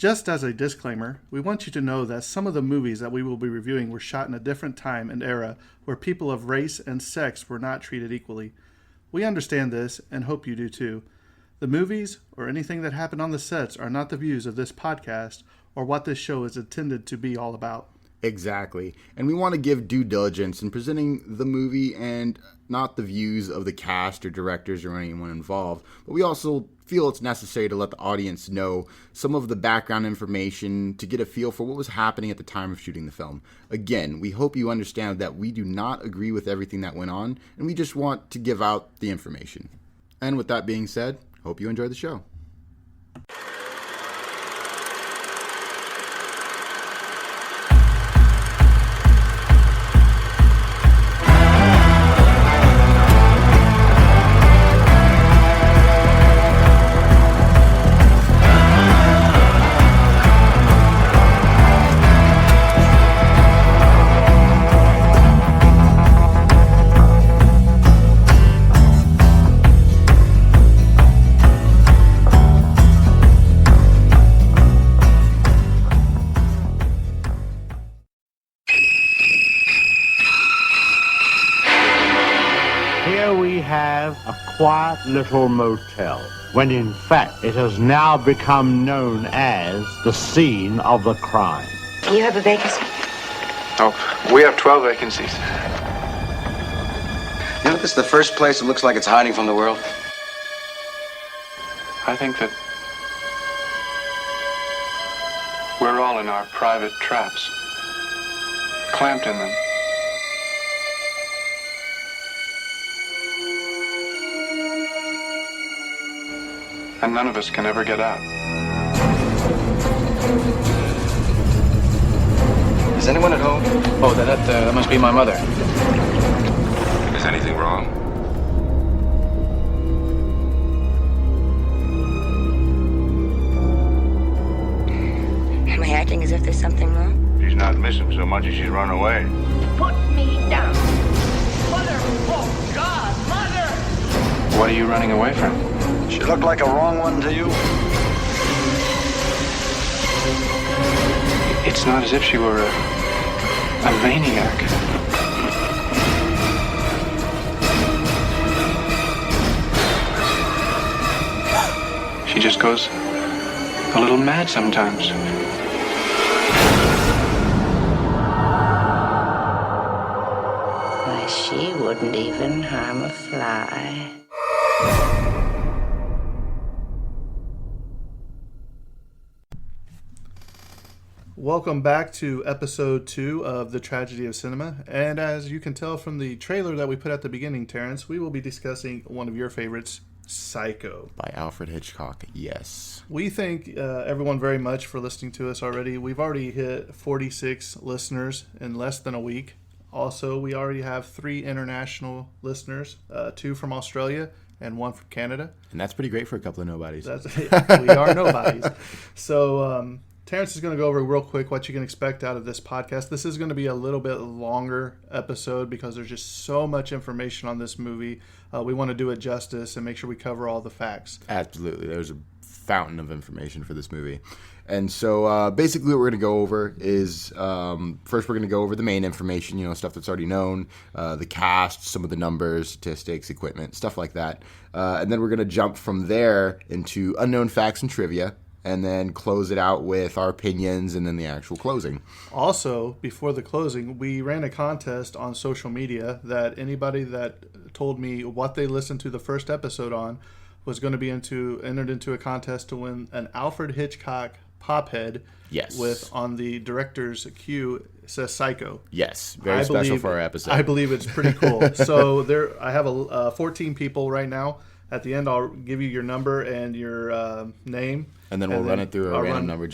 Just as a disclaimer, we want you to know that some of the movies that we will be reviewing were shot in a different time and era where people of race and sex were not treated equally. We understand this and hope you do too. The movies or anything that happened on the sets are not the views of this podcast or what this show is intended to be all about. Exactly. And we want to give due diligence in presenting the movie and not the views of the cast or directors or anyone involved. But we also feel it's necessary to let the audience know some of the background information to get a feel for what was happening at the time of shooting the film. Again, we hope you understand that we do not agree with everything that went on, and we just want to give out the information. And with that being said, hope you enjoy the show. Quiet little motel, when in fact it has now become known as the scene of the crime. You have a vacancy? Oh, we have 12 vacancies. You know, this is the first place that looks like it's hiding from the world. I think that we're all in our private traps, clamped in them. And none of us can ever get out. Is anyone at home? Oh, that must be my mother. Is anything wrong? Am I acting as if there's something wrong? She's not missing so much as she's run away. Put me down. Mother! Oh, God! Mother! What are you running away from? She looked like a wrong one to you? It's not as if she were a maniac. She just goes a little mad sometimes. Why, she wouldn't even harm a fly. Welcome back to episode 2 of The Tragedy of Cinema. And as you can tell from the trailer that we put at the beginning, Terrence, we will be discussing one of your favorites, Psycho. By Alfred Hitchcock, yes. We thank everyone very much for listening to us already. We've already hit 46 listeners in less than a week. Also, we already have 3 international listeners, 2 from Australia and 1 from Canada. And that's pretty great for a couple of nobodies. We are nobodies. So, Terrence is going to go over real quick what you can expect out of this podcast. This is going to be a little bit longer episode because there's just so much information on this movie. We want to do it justice and make sure we cover all the facts. Absolutely. There's a fountain of information for this movie. And so basically what we're going to go over is first we're going to go over the main information, stuff that's already known, the cast, some of the numbers, statistics, equipment, stuff like that. And then we're going to jump from there into unknown facts and trivia, and then close it out with our opinions and then the actual closing. Also, before the closing, we ran a contest on social media that anybody that told me what they listened to the first episode on was going to be entered into a contest to win an Alfred Hitchcock pop head. Yes. With, on the director's cue, says Psycho. Yes, very special for our episode. I believe it's pretty cool. So I have 14 people right now. At the end, I'll give you your number and your name. And then we'll run it through a random number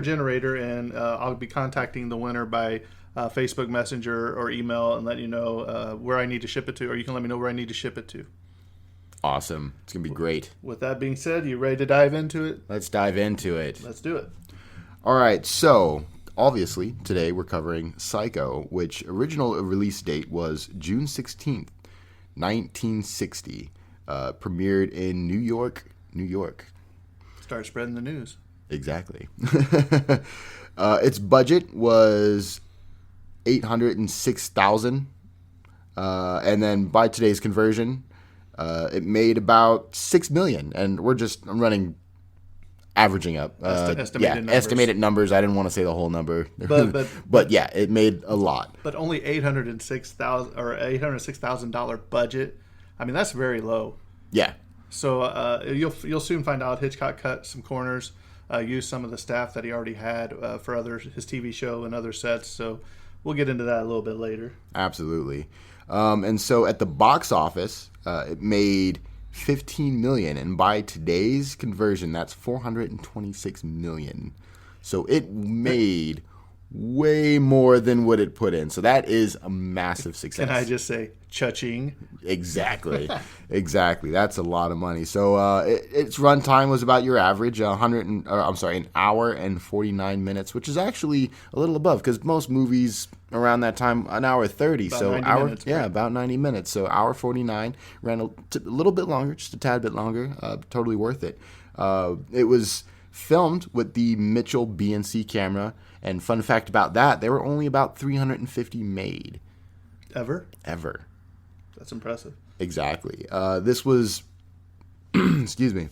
generator. And I'll be contacting the winner by Facebook Messenger or email and let you know where I need to ship it to, or you can let me know where I need to ship it to. Awesome. It's going to be great. With that being said, you ready to dive into it? Let's dive into it. Let's do it. All right. So, obviously, today we're covering Psycho, which original release date was June 16th, 1960. Premiered in New York. Start spreading the news. Exactly. Its budget was $806,000, and then by today's conversion, it made about $6 million. And I'm running averaging up. Estimated numbers. I didn't want to say the whole number, but yeah, it made a lot. But only $806,000 budget. I mean, that's very low. Yeah. So you'll soon find out Hitchcock cut some corners, used some of the staff that he already had for his TV show and other sets. So we'll get into that a little bit later. Absolutely. And so at the box office, it made $15 million, and by today's conversion, that's $426 million. So it made way more than what it put in. So that is a massive success. Can I just say, cha-ching? Exactly. Exactly. That's a lot of money. So its runtime was about your average an hour and 49 minutes, which is actually a little above, because most movies around that time, an hour 30. About so 90 minutes, right? about 90 minutes. So hour 49, ran a little bit longer, just a tad bit longer. Totally worth it. It was filmed with the Mitchell B&C camera, and fun fact about that, there were only about 350 made. Ever? That's impressive. Exactly. This was, excuse me,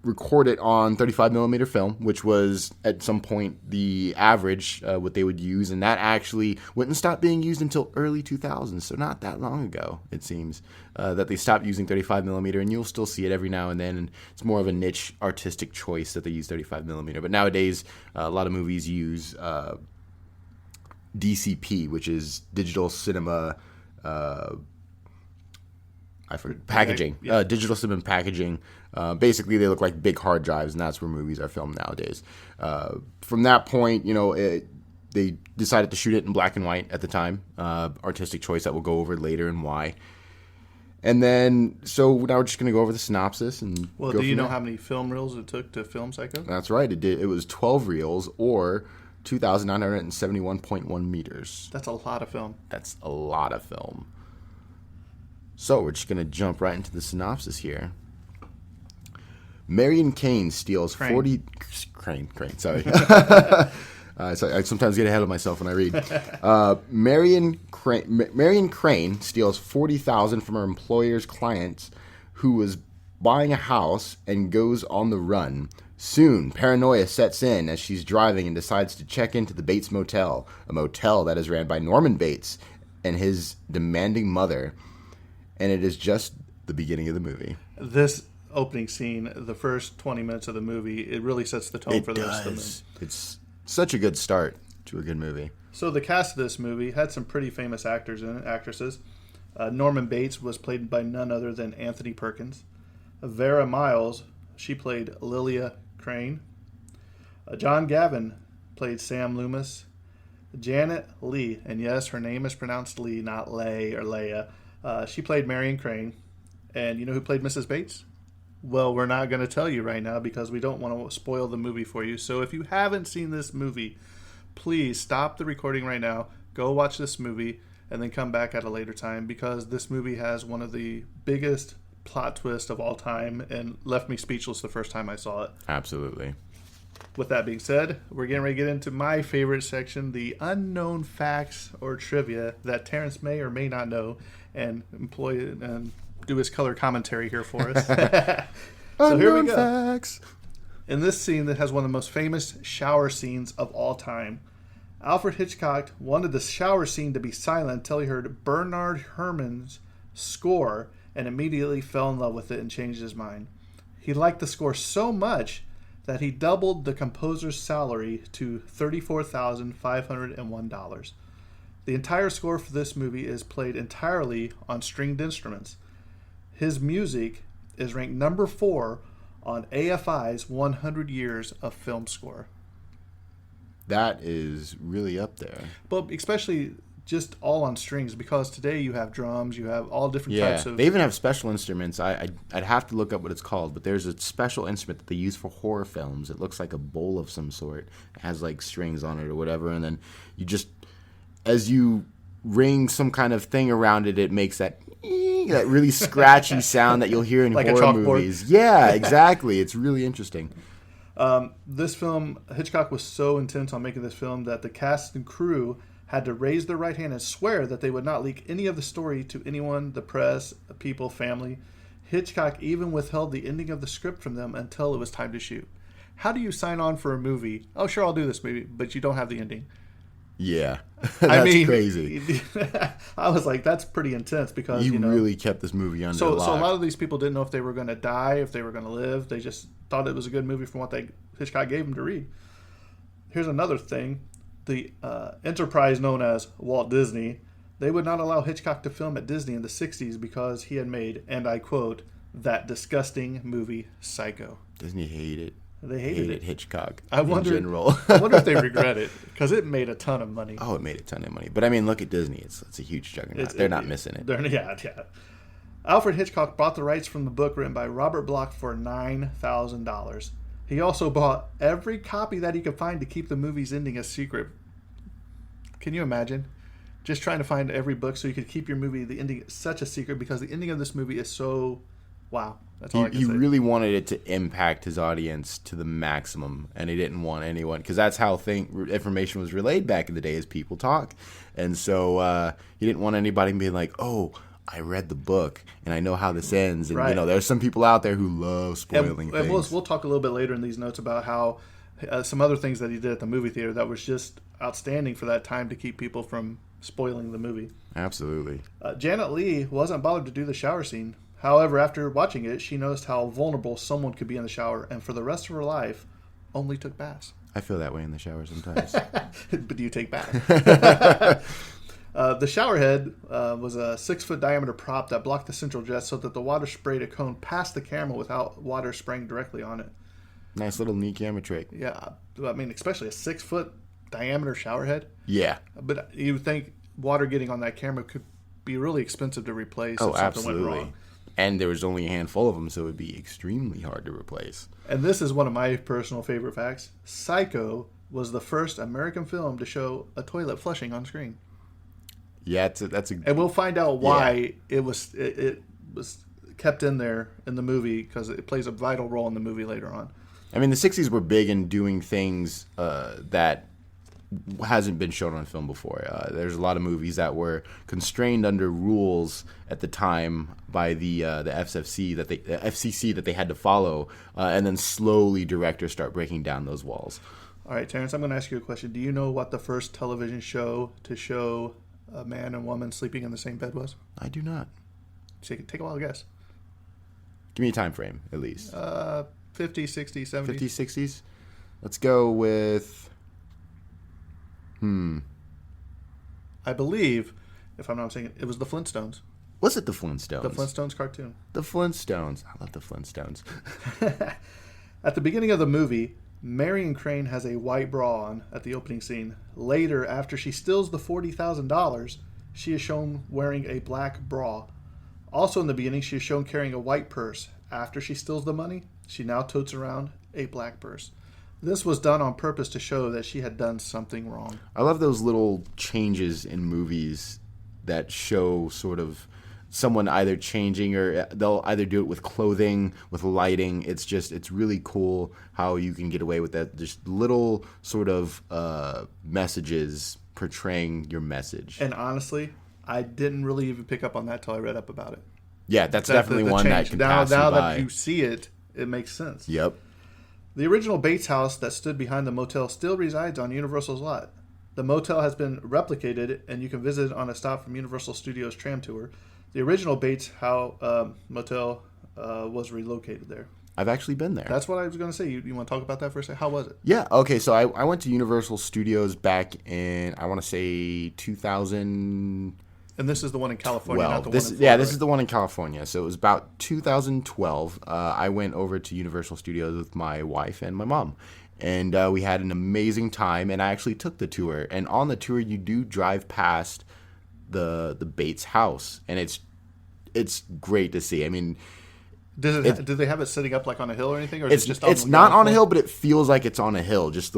recorded on 35 millimeter film, which was at some point the average, what they would use. And that actually wouldn't stop being used until early 2000s. So not that long ago, it seems, that they stopped using 35 millimeter, and you'll still see it every now and then. And it's more of a niche artistic choice that they use 35 millimeter. But nowadays, a lot of movies use DCP, which is digital cinema, packaging, Yeah. digital cinema packaging. Basically, they look like big hard drives, and that's where movies are filmed nowadays. From that point, they decided to shoot it in black and white at the time. Artistic choice that we'll go over later and why. And then, so now we're just going to go over the synopsis and. Well, do you know how many film reels it took to film Psycho? That's right. It did. It was 12 reels, or 2,971.1 meters. That's a lot of film. That's a lot of film. So we're just going to jump right into the synopsis here. Marion Crane steals 40... Crane, sorry. So I sometimes get ahead of myself when I read. Marion Crane steals $40,000 from her employer's client who was buying a house and goes on the run. Soon, paranoia sets in as she's driving and decides to check into the Bates Motel, a motel that is ran by Norman Bates and his demanding mother. And it is just the beginning of the movie. This opening scene, the first 20 minutes of the movie, it really sets the tone for the rest of the movie. It's such a good start to a good movie. So the cast of this movie had some pretty famous actors in it, actresses. Norman Bates was played by none other than Anthony Perkins. Vera Miles, she played Lilia Crane. John Gavin played Sam Loomis. Janet Lee, and yes, her name is pronounced Lee, not Lay or Leia. She played Marion Crane. And you know who played Mrs. Bates? Well, we're not going to tell you right now because we don't want to spoil the movie for you. So if you haven't seen this movie, please stop the recording right now, go watch this movie, and then come back at a later time, because this movie has one of the biggest plot twists of all time and left me speechless the first time I saw it. Absolutely. With that being said, we're getting ready to get into my favorite section, the unknown facts or trivia that Terrence may or may not know, and do his color commentary here for us. So here we go. Facts. In this scene that has one of the most famous shower scenes of all time, Alfred Hitchcock wanted the shower scene to be silent until he heard Bernard Herrmann's score and immediately fell in love with it and changed his mind. He liked the score so much that he doubled the composer's salary to $34,501. The entire score for this movie is played entirely on stringed instruments. His music is ranked number 4 on AFI's 100 Years of Film Score. That is really up there. But especially just all on strings, because today you have drums, you have all different types of... They even have special instruments. I'd have to look up what it's called, but there's a special instrument that they use for horror films. It looks like a bowl of some sort. It has like strings on it or whatever, and then you just, as you ring some kind of thing around it, it makes that really scratchy sound that you'll hear in like horror movies. Yeah, exactly. It's really interesting. This film, Hitchcock was so intense on making this film that the cast and crew had to raise their right hand and swear that they would not leak any of the story to anyone, the press, people, family. Hitchcock even withheld the ending of the script from them until it was time to shoot. How do you sign on for a movie? Oh, sure, I'll do this movie, but you don't have the ending. Yeah, that's crazy. I was like, that's pretty intense because you really kept this movie under lock. So a lot of these people didn't know if they were going to die, if they were going to live. They just thought it was a good movie from what Hitchcock gave them to read. Here's another thing. The enterprise known as Walt Disney, they would not allow Hitchcock to film at Disney in the 60s because he had made, and I quote, that disgusting movie Psycho. Disney hated. They hated Hitchcock in general. I wonder if they regret it because it made a ton of money. Oh, it made a ton of money. But I mean, look at Disney. It's a huge juggernaut. They're not missing it. Yeah. Alfred Hitchcock bought the rights from the book written by Robert Bloch for $9,000. He also bought every copy that he could find to keep the movie's ending a secret. Can you imagine? Just trying to find every book so you could keep your movie, the ending, such a secret because the ending of this movie is so, wow. That's all I can say. He really wanted it to impact his audience to the maximum, and he didn't want anyone, because that's how information was relayed back in the day as people talk. And so he didn't want anybody being like, oh, I read the book and I know how this ends. And right. There's some people out there who love spoiling things. And we'll talk a little bit later in these notes about how some other things that he did at the movie theater that was just outstanding for that time to keep people from spoiling the movie. Absolutely. Janet Leigh wasn't bothered to do the shower scene. However, after watching it, she noticed how vulnerable someone could be in the shower, and for the rest of her life, only took baths. I feel that way in the shower sometimes. But do you take baths? The shower head was a 6-foot diameter prop that blocked the central jet so that the water sprayed a cone past the camera without water spraying directly on it. Nice little neat camera trick. Yeah, I mean, especially a 6-foot diameter shower head. Yeah. But you would think water getting on that camera could be really expensive to replace if something went wrong. And there was only a handful of them, so it would be extremely hard to replace. And this is one of my personal favorite facts. Psycho was the first American film to show a toilet flushing on screen. Yeah, that's a. And we'll find out why it was kept in there in the movie, because it plays a vital role in the movie later on. I mean, the 60s were big in doing things that hasn't been shown on film before. There's a lot of movies that were constrained under rules at the time by the FCC that they had to follow, and then slowly directors start breaking down those walls. All right, Terrence, I'm going to ask you a question. Do you know what the first television show to show a man and woman sleeping in the same bed was? I do not. Take a wild guess. Give me a time frame, at least. 50s, 60s, 70s. 50s, 60s? Let's go with... I believe, if I'm not mistaken, it was the Flintstones. Was it the Flintstones? The Flintstones cartoon. The Flintstones. I love the Flintstones. At the beginning of the movie, Marion Crane has a white bra on at the opening scene. Later, after she steals the $40,000, she is shown wearing a black bra. Also in the beginning, she is shown carrying a white purse. After she steals the money, she now totes around a black purse. This was done on purpose to show that she had done something wrong. I love those little changes in movies that show sort of someone either changing, or they'll either do it with clothing, with lighting. It's really cool how you can get away with that. Just little sort of messages portraying your message. And honestly, I didn't really even pick up on that till I read up about it. Yeah, that's definitely one change. that can pass you by. Now that you see it, it makes sense. Yep. The original Bates house that stood behind the motel still resides on Universal's lot. The motel has been replicated, and you can visit it on a stop from Universal Studios tram tour. The original Bates motel was relocated there. I've actually been there. That's what I was going to say. You want to talk about that for a second? How was it? Yeah. Okay. So I went to Universal Studios back in, I want to say 2000. And this is the one in California, not the one in Florida. Yeah, this is the one in California. So it was about 2012. I went over to Universal Studios with my wife and my mom. And we had an amazing time. And I actually took the tour. And on the tour, you do drive past the Bates house. And it's great to see. I mean... Do they have it sitting up like on a hill or anything? Or is it's it just it's not on a hill, but it feels like it's on a hill, just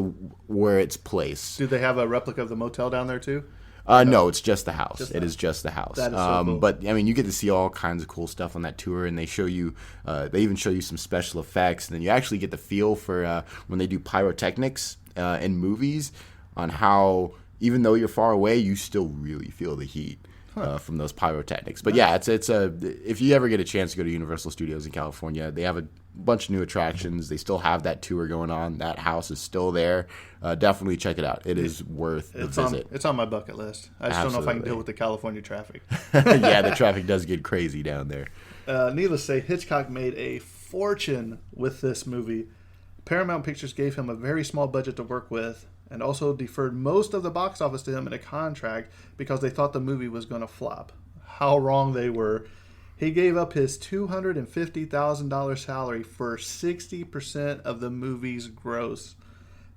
where it's placed. Do they have a replica of the motel down there too? No, it's just the house. Just It the is just the house. That is so cool. But I mean, you get to see all kinds of cool stuff on that tour, and they show you. They even show you some special effects, and then you actually get the feel for when they do pyrotechnics in movies, on how even though you're far away, you still really feel the heat. From those pyrotechnics. But yeah, it's if you ever get a chance to go to Universal Studios in California, they have a bunch of new attractions. They still have that tour going on. That house is still there. Definitely check it out. It is worth the visit. It's on my bucket list. I just don't know if I can Absolutely. deal with the California traffic. Yeah, the traffic does get crazy down there. Needless to say, Hitchcock made a fortune with this movie. Paramount Pictures gave him a very small budget to work with, and also deferred most of the box office to him in a contract because they thought the movie was going to flop. How wrong they were. He gave up his $250,000 salary for 60% of the movie's gross.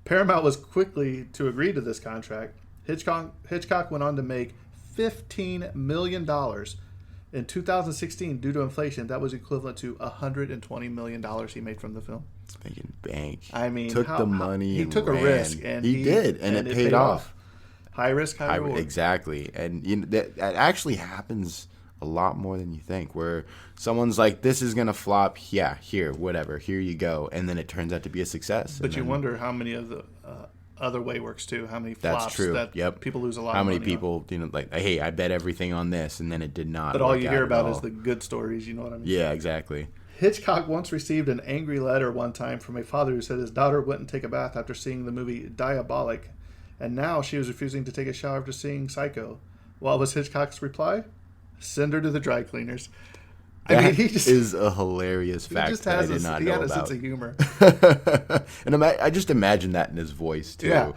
Paramount was quickly to agree to this contract. Hitchcock went on to make $15 million. In 2016, due to inflation, that was equivalent to $120 million he made from the film. It's making bank. I mean, took the money. He and took a ran. risk, and he did, and it paid off. High risk, high reward. Exactly, and that actually happens a lot more than you think. Where someone's like, "This is gonna flop." Yeah, here, whatever. Here you go, and then it turns out to be a success. But you wonder how many of the other way works too. How many flops That's true. that Yep. people lose a lot. How of many money people, like, hey, I bet everything on this, and then it did not. But all work you out hear at about all. is the good stories. You know what I mean? Yeah, exactly. Hitchcock once received an angry letter one time from a father who said his daughter wouldn't take a bath after seeing the movie Diabolic, and now she was refusing to take a shower after seeing Psycho. What was Hitchcock's reply? Send her to the dry cleaners. That I mean, he just is a hilarious fact just that I has did not he know had a about. sense of humor. And I just imagine that in his voice too. Yeah.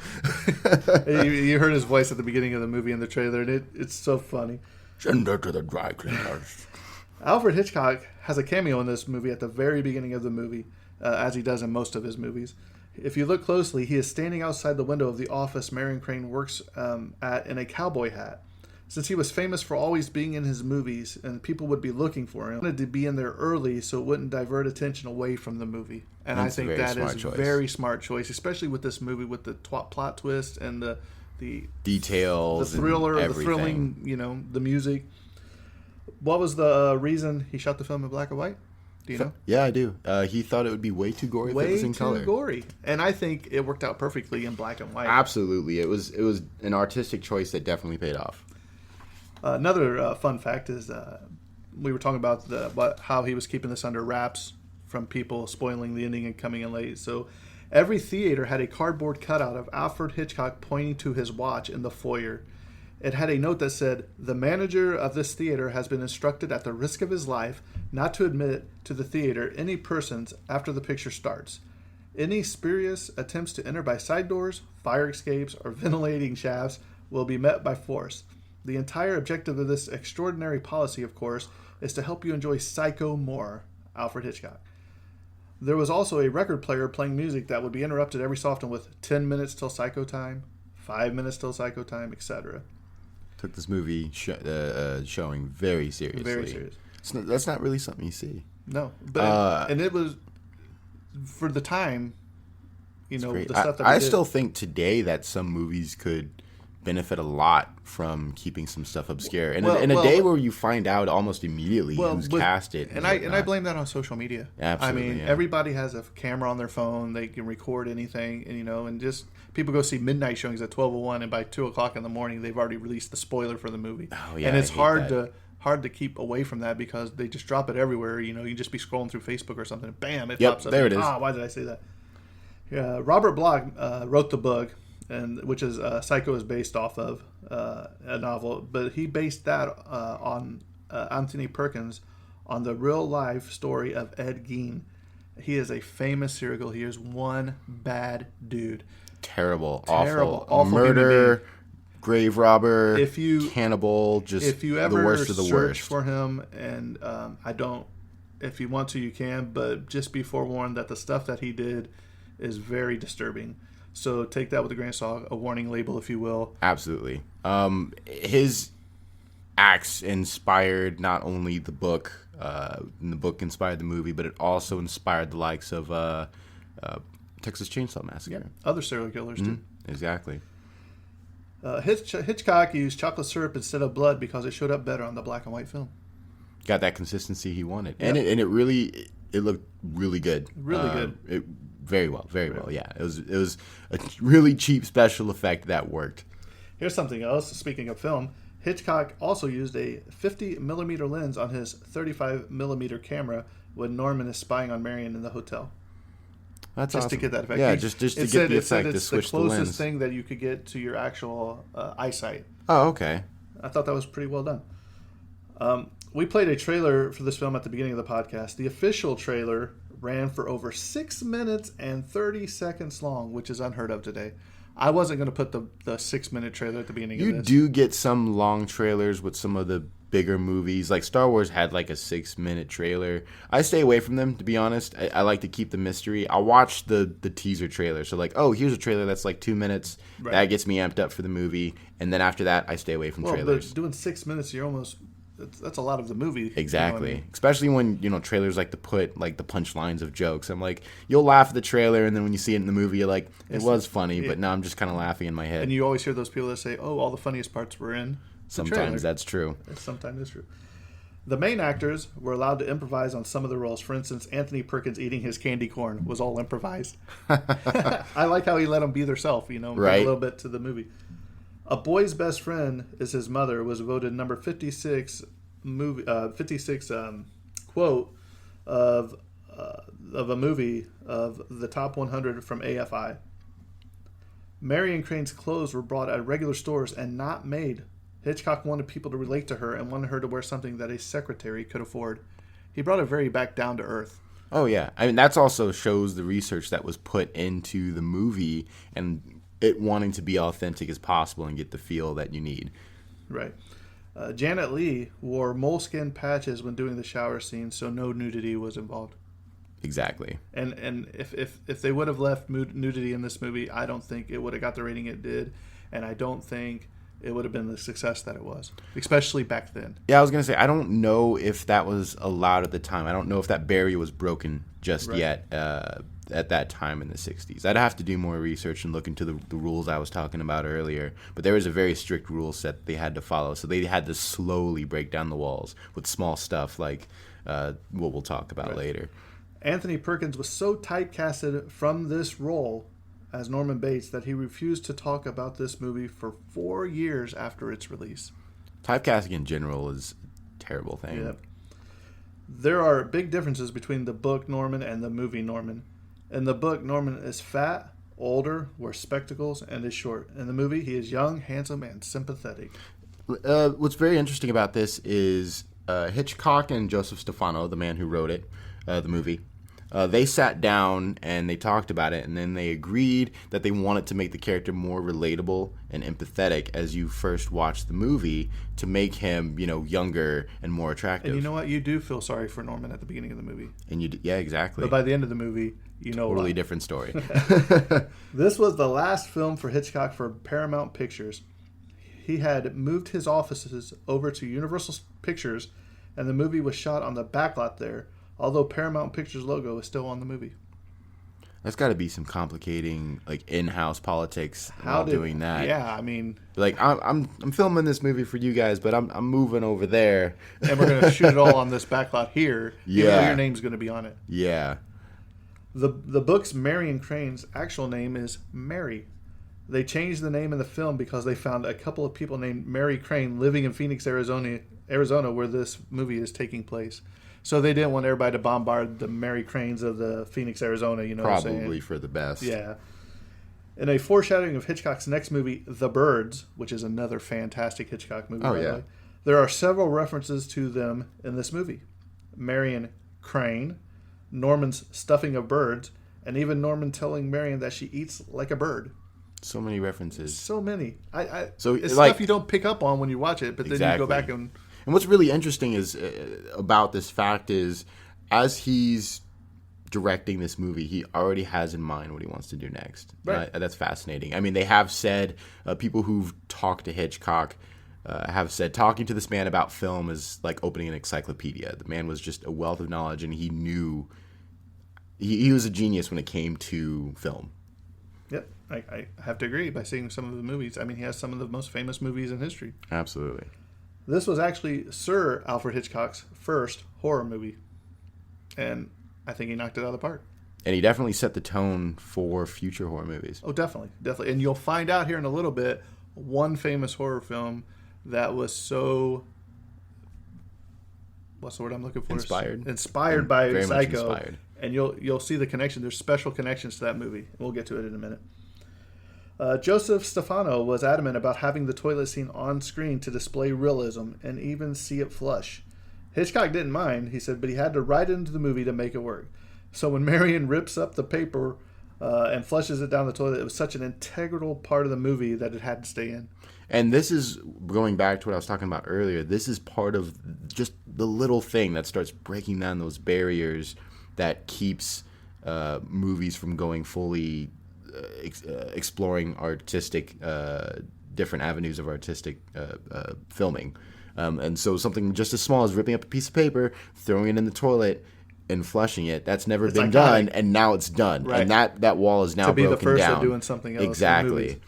you heard his voice at the beginning of the movie in the trailer, and it's so funny. Send her to the dry cleaners. Alfred Hitchcock has a cameo in this movie at the very beginning of the movie, as he does in most of his movies. If you look closely, he is standing outside the window of the office Marion Crane works at in a cowboy hat. Since he was famous for always being in his movies and people would be looking for him, he wanted to be in there early so it wouldn't divert attention away from the movie. And That's I think that is choice. a very smart choice, especially with this movie with the plot twist and the Details, the thriller, and the everything. thrilling, the music. What was the reason he shot the film in black and white? Do you know? Yeah, I do. He thought it would be way too gory if it Way was in too color. gory, and I think it worked out perfectly in black and white. Absolutely, it was an artistic choice that definitely paid off. Another fun fact is we were talking about how he was keeping this under wraps from people spoiling the ending and coming in late. So every theater had a cardboard cutout of Alfred Hitchcock pointing to his watch in the foyer. It had a note that said, "The manager of this theater has been instructed at the risk of his life not to admit to the theater any persons after the picture starts. Any spurious attempts to enter by side doors, fire escapes, or ventilating shafts will be met by force. The entire objective of this extraordinary policy, of course, is to help you enjoy Psycho more, Alfred Hitchcock." There was also a record player playing music that would be interrupted every so often with 10 minutes till Psycho time, 5 minutes till Psycho time, etc. Took this movie showing very seriously. Very serious. That's not really something you see. No, but and it was for the time, Great. the stuff that I we did. still think today that some movies could benefit a lot from keeping some stuff obscure. And in a day where you find out almost immediately who's cast it, and I blame that on social media. Absolutely, I mean, yeah. everybody has a camera on their phone; they can record anything, and just people go see midnight showings at 12:01, and by 2:00 in the morning, they've already released the spoiler for the movie. Oh, yeah, and it's I hate hard to keep away from that because they just drop it everywhere. You can just be scrolling through Facebook or something, bam, it Yep, pops up. there it is. Why did I say that? Robert Bloch wrote the book, and which is Psycho is based off of a novel, but he based that on Anthony Perkins on the real life story of Ed Gein. He is a famous serial killer. He is one bad dude. Terrible, Terrible, awful human murder, being. grave robber, If you- cannibal, just If you the ever worst of the search worst. for him, and if you want to, you can, but just be forewarned that the stuff that he did is very disturbing. So take that with a grain of salt, a warning label, if you will. Absolutely. His acts inspired not only the book, and the book inspired the movie, but it also inspired the likes of Texas Chainsaw Massacre. Other serial killers too. Exactly. Hitchcock used chocolate syrup instead of blood because it showed up better on the black and white film. Got that consistency he wanted, Yeah. and it looked really good. Really good. Very well. Yeah, it was a really cheap special effect that worked. Here's something else. Speaking of film, Hitchcock also used a 50 millimeter lens on his 35 millimeter camera when Norman is spying on Marion in the hotel. That's Just awesome. to get that effect. Yeah, just to get the effect to it's switch the the closest lens. thing that you could get to your actual eyesight. Oh, okay. I thought that was pretty well done. We played a trailer for this film at the beginning of the podcast. The official trailer ran for over 6 minutes and 30 seconds long, which is unheard of today. I wasn't going to put the 6-minute trailer at the beginning of You this. do get some long trailers with some of the bigger movies. Like Star Wars had like a 6-minute trailer. I stay away from them, to be honest. I like to keep the mystery. I'll watch the teaser trailer. So like, oh, here's a trailer that's like 2 minutes. Right. That gets me amped up for the movie. And then after that, I stay away from Well, trailers. but doing 6 minutes, you're almost... That's a lot of the movie. You know Exactly. what I mean? Especially when, trailers like to put like the punchlines of jokes. I'm like, you'll laugh at the trailer, and then when you see it in the movie, you're like, it was funny, but now I'm just kind of laughing in my head. And you always hear those people that say, oh, all the funniest parts were in the trailer. Sometimes that's true. Sometimes it's true. The main actors were allowed to improvise on some of the roles. For instance, Anthony Perkins eating his candy corn was all improvised. I like how he let them be themselves, bring Right. a little bit to the movie. A Boy's Best Friend is His Mother was voted number 56 quote of a movie of the top 100 from AFI. Marion Crane's clothes were bought at regular stores and not made. Hitchcock wanted people to relate to her and wanted her to wear something that a secretary could afford. He brought it very back down to earth. Oh, yeah. I mean, that's also shows the research that was put into the movie and it wanting to be authentic as possible and get the feel that you need. Right. Janet Leigh wore moleskin patches when doing the shower scene, so no nudity was involved. Exactly. And if they would have left nudity in this movie, I don't think it would have got the rating it did, and I don't think it would have been the success that it was, especially back then. Yeah, I was going to say, I don't know if that was allowed at the time. I don't know if that barrier was broken just yet at that time in the 60s. I'd have to do more research and look into the rules I was talking about earlier. But there was a very strict rule set they had to follow. So they had to slowly break down the walls with small stuff like what we'll talk about later. Anthony Perkins was so typecasted from this role as Norman Bates that he refused to talk about this movie for 4 years after its release. Typecasting in general is a terrible thing. Yep. There are big differences between the book Norman and the movie Norman. In the book, Norman is fat, older, wears spectacles, and is short. In the movie, he is young, handsome, and sympathetic. What's very interesting about this is Hitchcock and Joseph Stefano, the man who wrote it, the movie, they sat down and they talked about it, and then they agreed that they wanted to make the character more relatable and empathetic as you first watch the movie to make him, younger and more attractive. And you know what? You do feel sorry for Norman at the beginning of the movie. And yeah, exactly. But by the end of the movie, you know totally why. different story. This was the last film for Hitchcock for Paramount Pictures. He had moved his offices over to Universal Pictures, and the movie was shot on the backlot there, although Paramount Pictures logo is still on the movie. That's got to be some complicating, in-house politics while doing that. Yeah, I mean... I'm filming this movie for you guys, but I'm moving over there. And we're going to shoot it all on this backlot here, even though Yeah. your name's going to be on it. Yeah. The book's Marion Crane's actual name is Mary. They changed the name in the film because they found a couple of people named Mary Crane living in Phoenix, Arizona, where this movie is taking place. So they didn't want everybody to bombard the Mary Cranes of the Phoenix, Arizona, what I'm saying? Probably for the best. Yeah. In a foreshadowing of Hitchcock's next movie, The Birds, which is another fantastic Hitchcock movie, by the way, there are several references to them in this movie. Marion Crane, Norman's stuffing of birds, and even Norman telling Marion that she eats like a bird. So many references. So many. So, it's like- stuff you don't pick up on when you watch it, but then you Exactly. go back and... And what's really interesting is about this fact is, as he's directing this movie, he already has in mind what he wants to do next. Right. That's fascinating. I mean, they have said, people who've talked to Hitchcock have said talking to this man about film is like opening an encyclopedia. The man was just a wealth of knowledge, and he knew he was a genius when it came to film. Yep, I have to agree by seeing some of the movies. I mean, he has some of the most famous movies in history. Absolutely. This was actually Sir Alfred Hitchcock's first horror movie, and I think he knocked it out of the park. And he definitely set the tone for future horror movies. Oh, definitely. And you'll find out here in a little bit one famous horror film that was so... What's the word I'm looking for? Inspired by very much Psycho. inspired. And you'll see the connection. There's special connections to that movie. We'll get to it in a minute. Joseph Stefano was adamant about having the toilet scene on screen to display realism and even see it flush. Hitchcock didn't mind, he said, but he had to write it into the movie to make it work. So when Marion rips up the paper and flushes it down the toilet, it was such an integral part of the movie that it had to stay in. And this is, going back to what I was talking about earlier, this is part of just the little thing that starts breaking down those barriers that keeps movies from going fully exploring artistic, different avenues of artistic filming. And so something just as small as ripping up a piece of paper, throwing it in the toilet, and flushing it, that's never been done, and now it's done. Right. And that wall is now broken down. To be the first at doing something else. Exactly.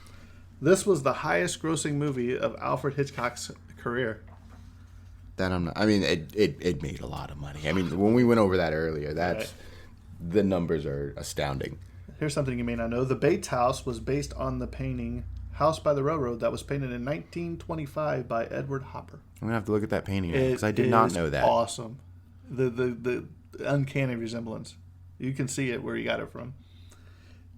This was the highest grossing movie of Alfred Hitchcock's career. It made a lot of money. I mean, when we went over that earlier, the numbers are astounding. Here's something you may not know. The Bates House was based on the painting House by the Railroad that was painted in 1925 by Edward Hopper. I'm going to have to look at that painting because I did not know that. Awesome. The uncanny resemblance. You can see it where he got it from.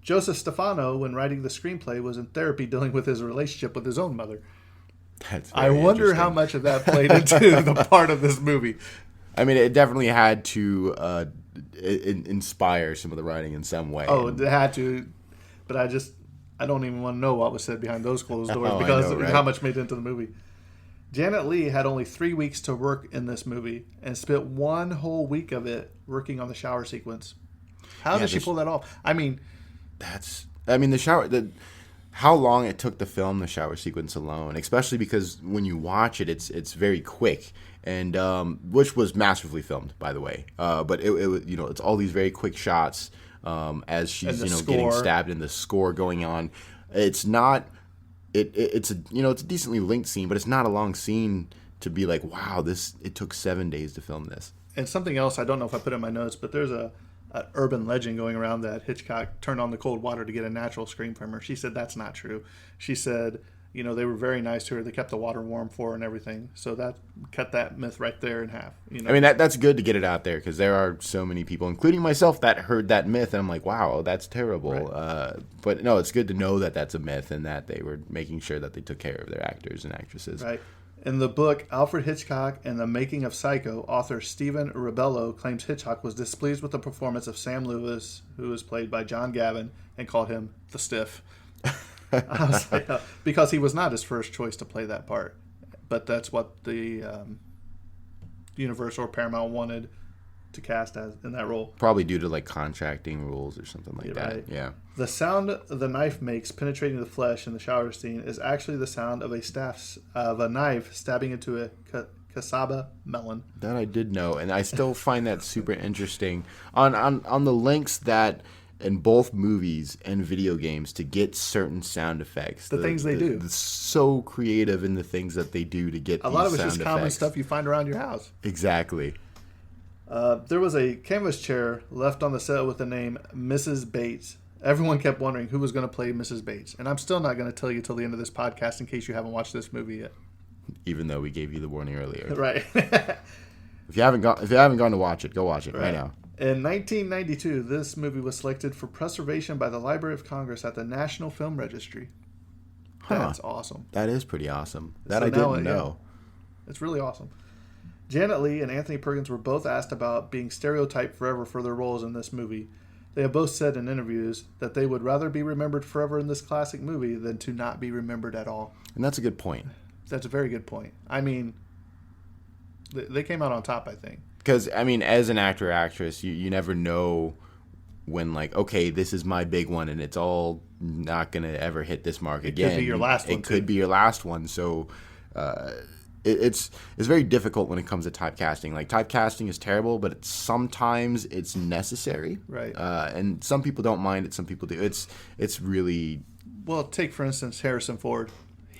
Joseph Stefano, when writing the screenplay, was in therapy dealing with his relationship with his own mother. I wonder how much of that played into the part of this movie. I mean, it definitely had to inspire some of the writing in some way. Oh, it had to. But I don't even want to know what was said behind those closed doors because of how much made into the movie. Janet Leigh had only 3 weeks to work in this movie and spent one whole week of it working on the shower sequence. How did she pull that off? I mean, how long it took to film the shower sequence alone, especially because when you watch it, it's very quick, and which was masterfully filmed, by the way. But it it's all these very quick shots as she's getting stabbed, and the score going on. It's not. It's a decently linked scene, but it's not a long scene to be like, wow, it took 7 days to film this. And something else, I don't know if I put it in my notes, but there's an urban legend going around that Hitchcock turned on the cold water to get a natural scream from her. She said that's not true. She said, they were very nice to her. They kept the water warm for her and everything. So that cut that myth right there in half. I mean, that's good to get it out there because there are so many people, including myself, that heard that myth. And I'm like, wow, that's terrible. Right. But no, it's good to know that that's a myth and that they were making sure that they took care of their actors and actresses. Right. In the book Alfred Hitchcock and the Making of Psycho, author Stephen Ribello claims Hitchcock was displeased with the performance of Sam Lewis, who was played by John Gavin, and called him the Stiff. I was like, because he was not his first choice to play that part. But that's what the Universal or Paramount wanted to cast as in that role. Probably due to like contracting rules or something like that. Right. Yeah. The sound the knife makes penetrating the flesh in the shower scene is actually the sound of a knife stabbing into a cassava melon. That I did know, and I still find that super interesting. On the links that in both movies and video games to get certain sound effects. The things they do. So creative in the things that they do to get a lot of it's just common stuff you find around your house. Exactly. There was a canvas chair left on the set with the name Mrs. Bates. Everyone kept wondering who was going to play Mrs. Bates. And I'm still not going to tell you till the end of this podcast in case you haven't watched this movie yet. Even though we gave you the warning earlier. Right. If you haven't gone to watch it, go watch it right now. In 1992, this movie was selected for preservation by the Library of Congress at the National Film Registry. That's awesome. That is pretty awesome. That I didn't know. Yeah, it's really awesome. Janet Leigh and Anthony Perkins were both asked about being stereotyped forever for their roles in this movie. They have both said in interviews that they would rather be remembered forever in this classic movie than to not be remembered at all. And that's a good point. That's a very good point. I mean, they came out on top, I think. Because, I mean, as an actor or actress, you never know when, like, okay, this is my big one and it's all not going to ever hit this mark again. It could be your last one. It could be your last one. So it's very difficult when it comes to typecasting. Like, typecasting is terrible, but sometimes it's necessary. Right. And some people don't mind it, some people do. It's really... Well, take, for instance, Harrison Ford.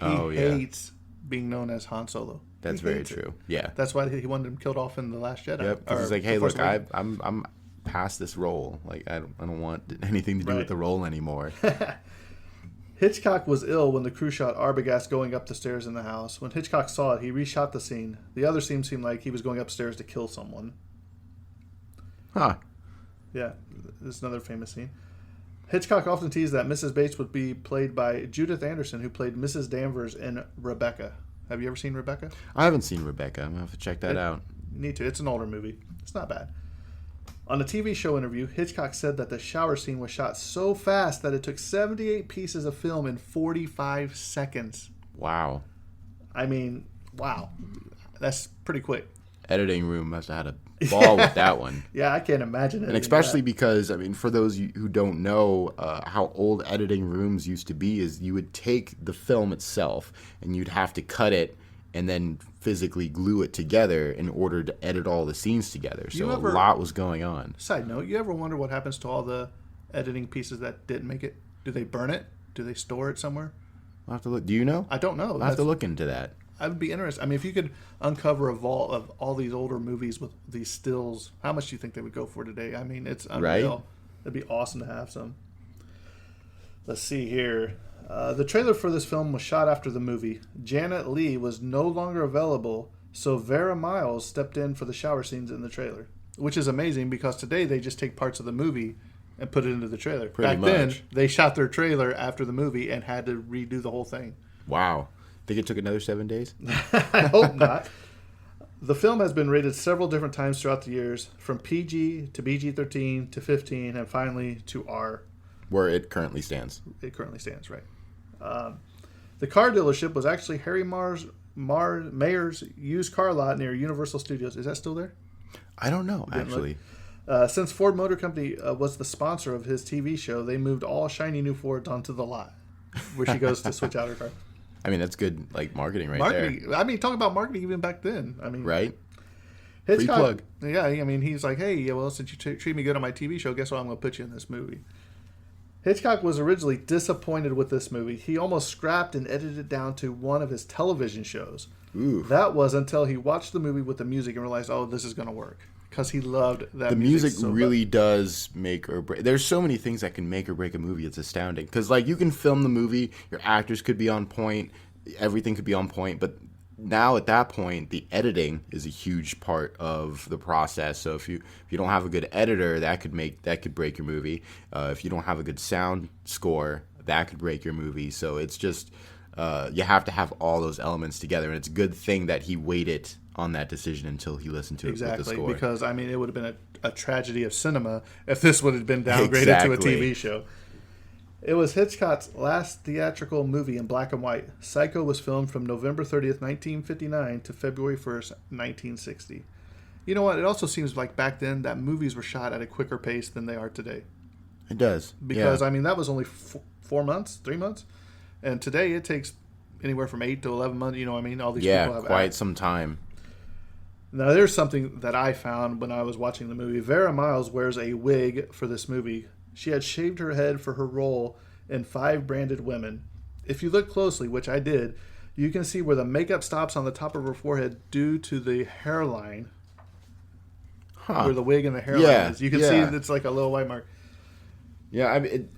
He hates being known as Han Solo. That's very true. Yeah. That's why he wanted him killed off in The Last Jedi. Yep. Because he's like, hey, look, I'm past this role. Like, I don't want anything to do with the role anymore. Hitchcock was ill when the crew shot Arbogast going up the stairs in the house. When Hitchcock saw it, he reshot the scene. The other scene seemed like he was going upstairs to kill someone. Huh. Yeah, this is another famous scene. Hitchcock often teased that Mrs. Bates would be played by Judith Anderson, who played Mrs. Danvers in Rebecca. Have you ever seen Rebecca? I haven't seen Rebecca. I'm going to have to check that out. You need to. It's an older movie. It's not bad. On a TV show interview, Hitchcock said that the shower scene was shot so fast that it took 78 pieces of film in 45 seconds. Wow. I mean, wow. That's pretty quick. Editing room must have had a ball with that one. Yeah, I can't imagine it. And especially because, I mean, for those who don't know how old editing rooms used to be, is you would take the film itself and you'd have to cut it and then physically glue it together in order to edit all the scenes together. So a lot was going on. Side note, you ever wonder what happens to all the editing pieces that didn't make it? Do they burn it? Do they store it somewhere? I'll have to look. Do you know? I don't know. I'll have to look into that. I would be interested. I mean, if you could uncover a vault of all these older movies with these stills, how much do you think they would go for today? I mean, it's unreal. Right? It'd be awesome to have some. Let's see here. The trailer for this film was shot after the movie. Janet Leigh was no longer available, so Vera Miles stepped in for the shower scenes in the trailer, which is amazing because today they just take parts of the movie and put it into the trailer. Back then, they shot their trailer after the movie and had to redo the whole thing. Wow. Think it took another 7 days? I hope not. The film has been rated several different times throughout the years, from PG to PG-13 to 15, and finally to R. Where it currently stands. It currently stands, right. The car dealership was actually Harry Mayer's used car lot near Universal Studios. Is that still there? I don't know, actually. Since Ford Motor Company was the sponsor of his TV show, they moved all shiny new Fords onto the lot, where she goes to switch out her car. I mean, that's good, like, marketing there. I mean, talk about marketing even back then. I mean, right? Hitchcock, free plug. Yeah, I mean, he's like, hey, yeah, well, since you treat me good on my TV show, guess what? I'm going to put you in this movie. Hitchcock was originally disappointed with this movie. He almost scrapped and edited it down to one of his television shows. Ooh. That was until he watched the movie with the music and realized, oh, this is going to work. Because he loved that the music so really does make or break. There's so many things that can make or break a movie. It's astounding. Because, like, you can film the movie, your actors could be on point, everything could be on point, but now at that point, the editing is a huge part of the process. So if you don't have a good editor, that could break your movie. If you don't have a good sound score, that could break your movie. So it's just you have to have all those elements together, and it's a good thing that he waited on that decision until he listened to it with the score. Because I mean, it would have been a tragedy of cinema if this would have been downgraded to a TV show. It was Hitchcock's last theatrical movie in black and white. Psycho was filmed from November 30th, 1959 to February 1st, 1960. You know what? It also seems like back then that movies were shot at a quicker pace than they are today. It does. Because, I mean, that was only 4 months, 3 months. And today it takes anywhere from 8 to 11 months. You know what I mean? All these people have quite some time. Now, there's something that I found when I was watching the movie. Vera Miles wears a wig for this movie. She had shaved her head for her role in 5 Branded Women. If you look closely, which I did, you can see where the makeup stops on the top of her forehead due to the hairline. Where the wig and the hairline is. You can see it's like a little white mark. Yeah, I mean,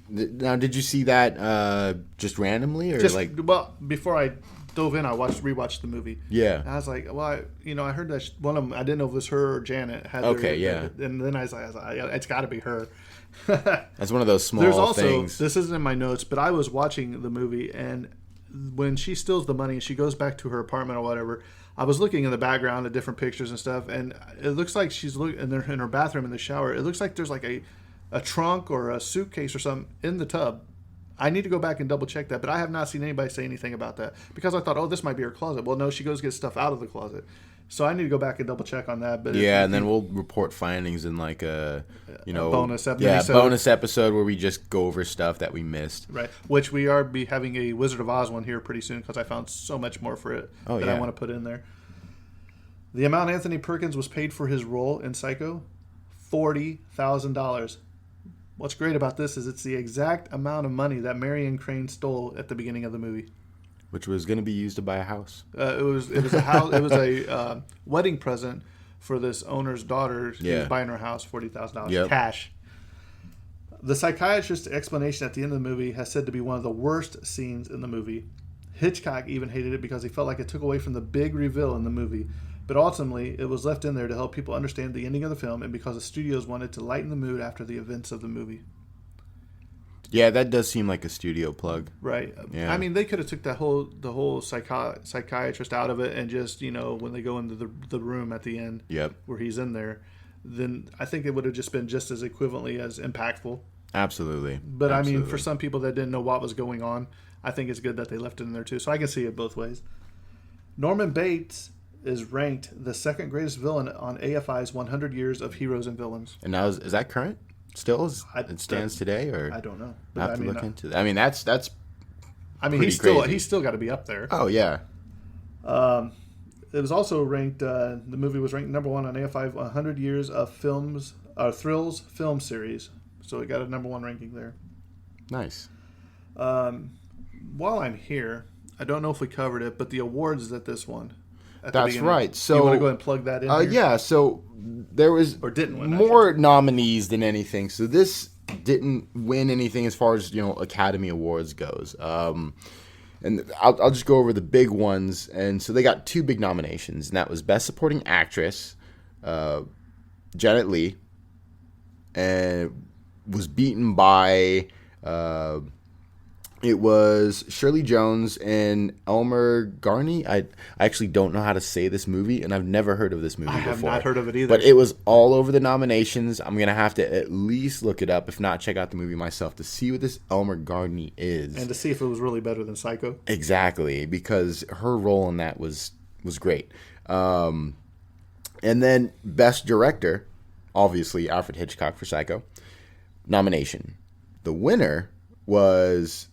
now did you see that just randomly, or well, before I dove in, I rewatched the movie. Yeah, and I was like, well, I heard that one of them. I didn't know if it was her or Janet. And then I was like, it's got to be her. That's one of those small things. This isn't in my notes, but I was watching the movie, and when she steals the money and she goes back to her apartment or whatever, I was looking in the background at different pictures and stuff, and it looks like she's in her bathroom in the shower. It looks like there's like a trunk or a suitcase or something in the tub. I need to go back and double check that, but I have not seen anybody say anything about that because I thought, oh, this might be her closet. Well, no, she goes get stuff out of the closet. So I need to go back and double check on that. But Yeah, and then we'll report findings in like a bonus episode. Yeah, bonus episode where we just go over stuff that we missed. Right, which we are be having a Wizard of Oz one here pretty soon because I found so much more for it that I want to put in there. The amount Anthony Perkins was paid for his role in Psycho, $40,000. What's great about this is it's the exact amount of money that Marion Crane stole at the beginning of the movie. Which was going to be used to buy a house. It was a house. It was a wedding present for this owner's daughter. She was buying her house, $40,000 cash. The psychiatrist's explanation at the end of the movie has said to be one of the worst scenes in the movie. Hitchcock even hated it because he felt like it took away from the big reveal in the movie. But ultimately, it was left in there to help people understand the ending of the film and because the studios wanted to lighten the mood after the events of the movie. Yeah, that does seem like a studio plug. Right. Yeah. I mean, they could have took the whole psychiatrist out of it and just, when they go into the room at the end where he's in there, then I think it would have just been just as equivalently as impactful. Absolutely. But I mean, for some people that didn't know what was going on, I think it's good that they left it in there too. So I can see it both ways. Norman Bates is ranked the second greatest villain on AFI's 100 Years of Heroes and Villains. And now is that current? Still, it stands today, or I don't know. I have to look into that. I mean, that's. I mean, he's still got to be up there. Oh yeah. It was also ranked. The movie was ranked number 1 on AFI 100 Years of Thrills film series. So it got a number 1 ranking there. Nice. While I'm here, I don't know if we covered it, but the awards that this won. That's right. So you want to go ahead and plug that in? Yeah. So there was didn't win, more nominees than anything. So this didn't win anything as far as Academy Awards goes. And I'll just go over the big ones. And so they got 2 big nominations, and that was Best Supporting Actress, Janet Leigh, and was beaten by. It was Shirley Jones and Elmer Garney. I actually don't know how to say this movie, and I've never heard of this movie before. I have not heard of it either. But it was all over the nominations. I'm going to have to at least look it up, if not check out the movie myself, to see what this Elmer Garney is. And to see if it was really better than Psycho. Exactly, because her role in that was great. And then Best Director, obviously Alfred Hitchcock for Psycho, nomination. The winner was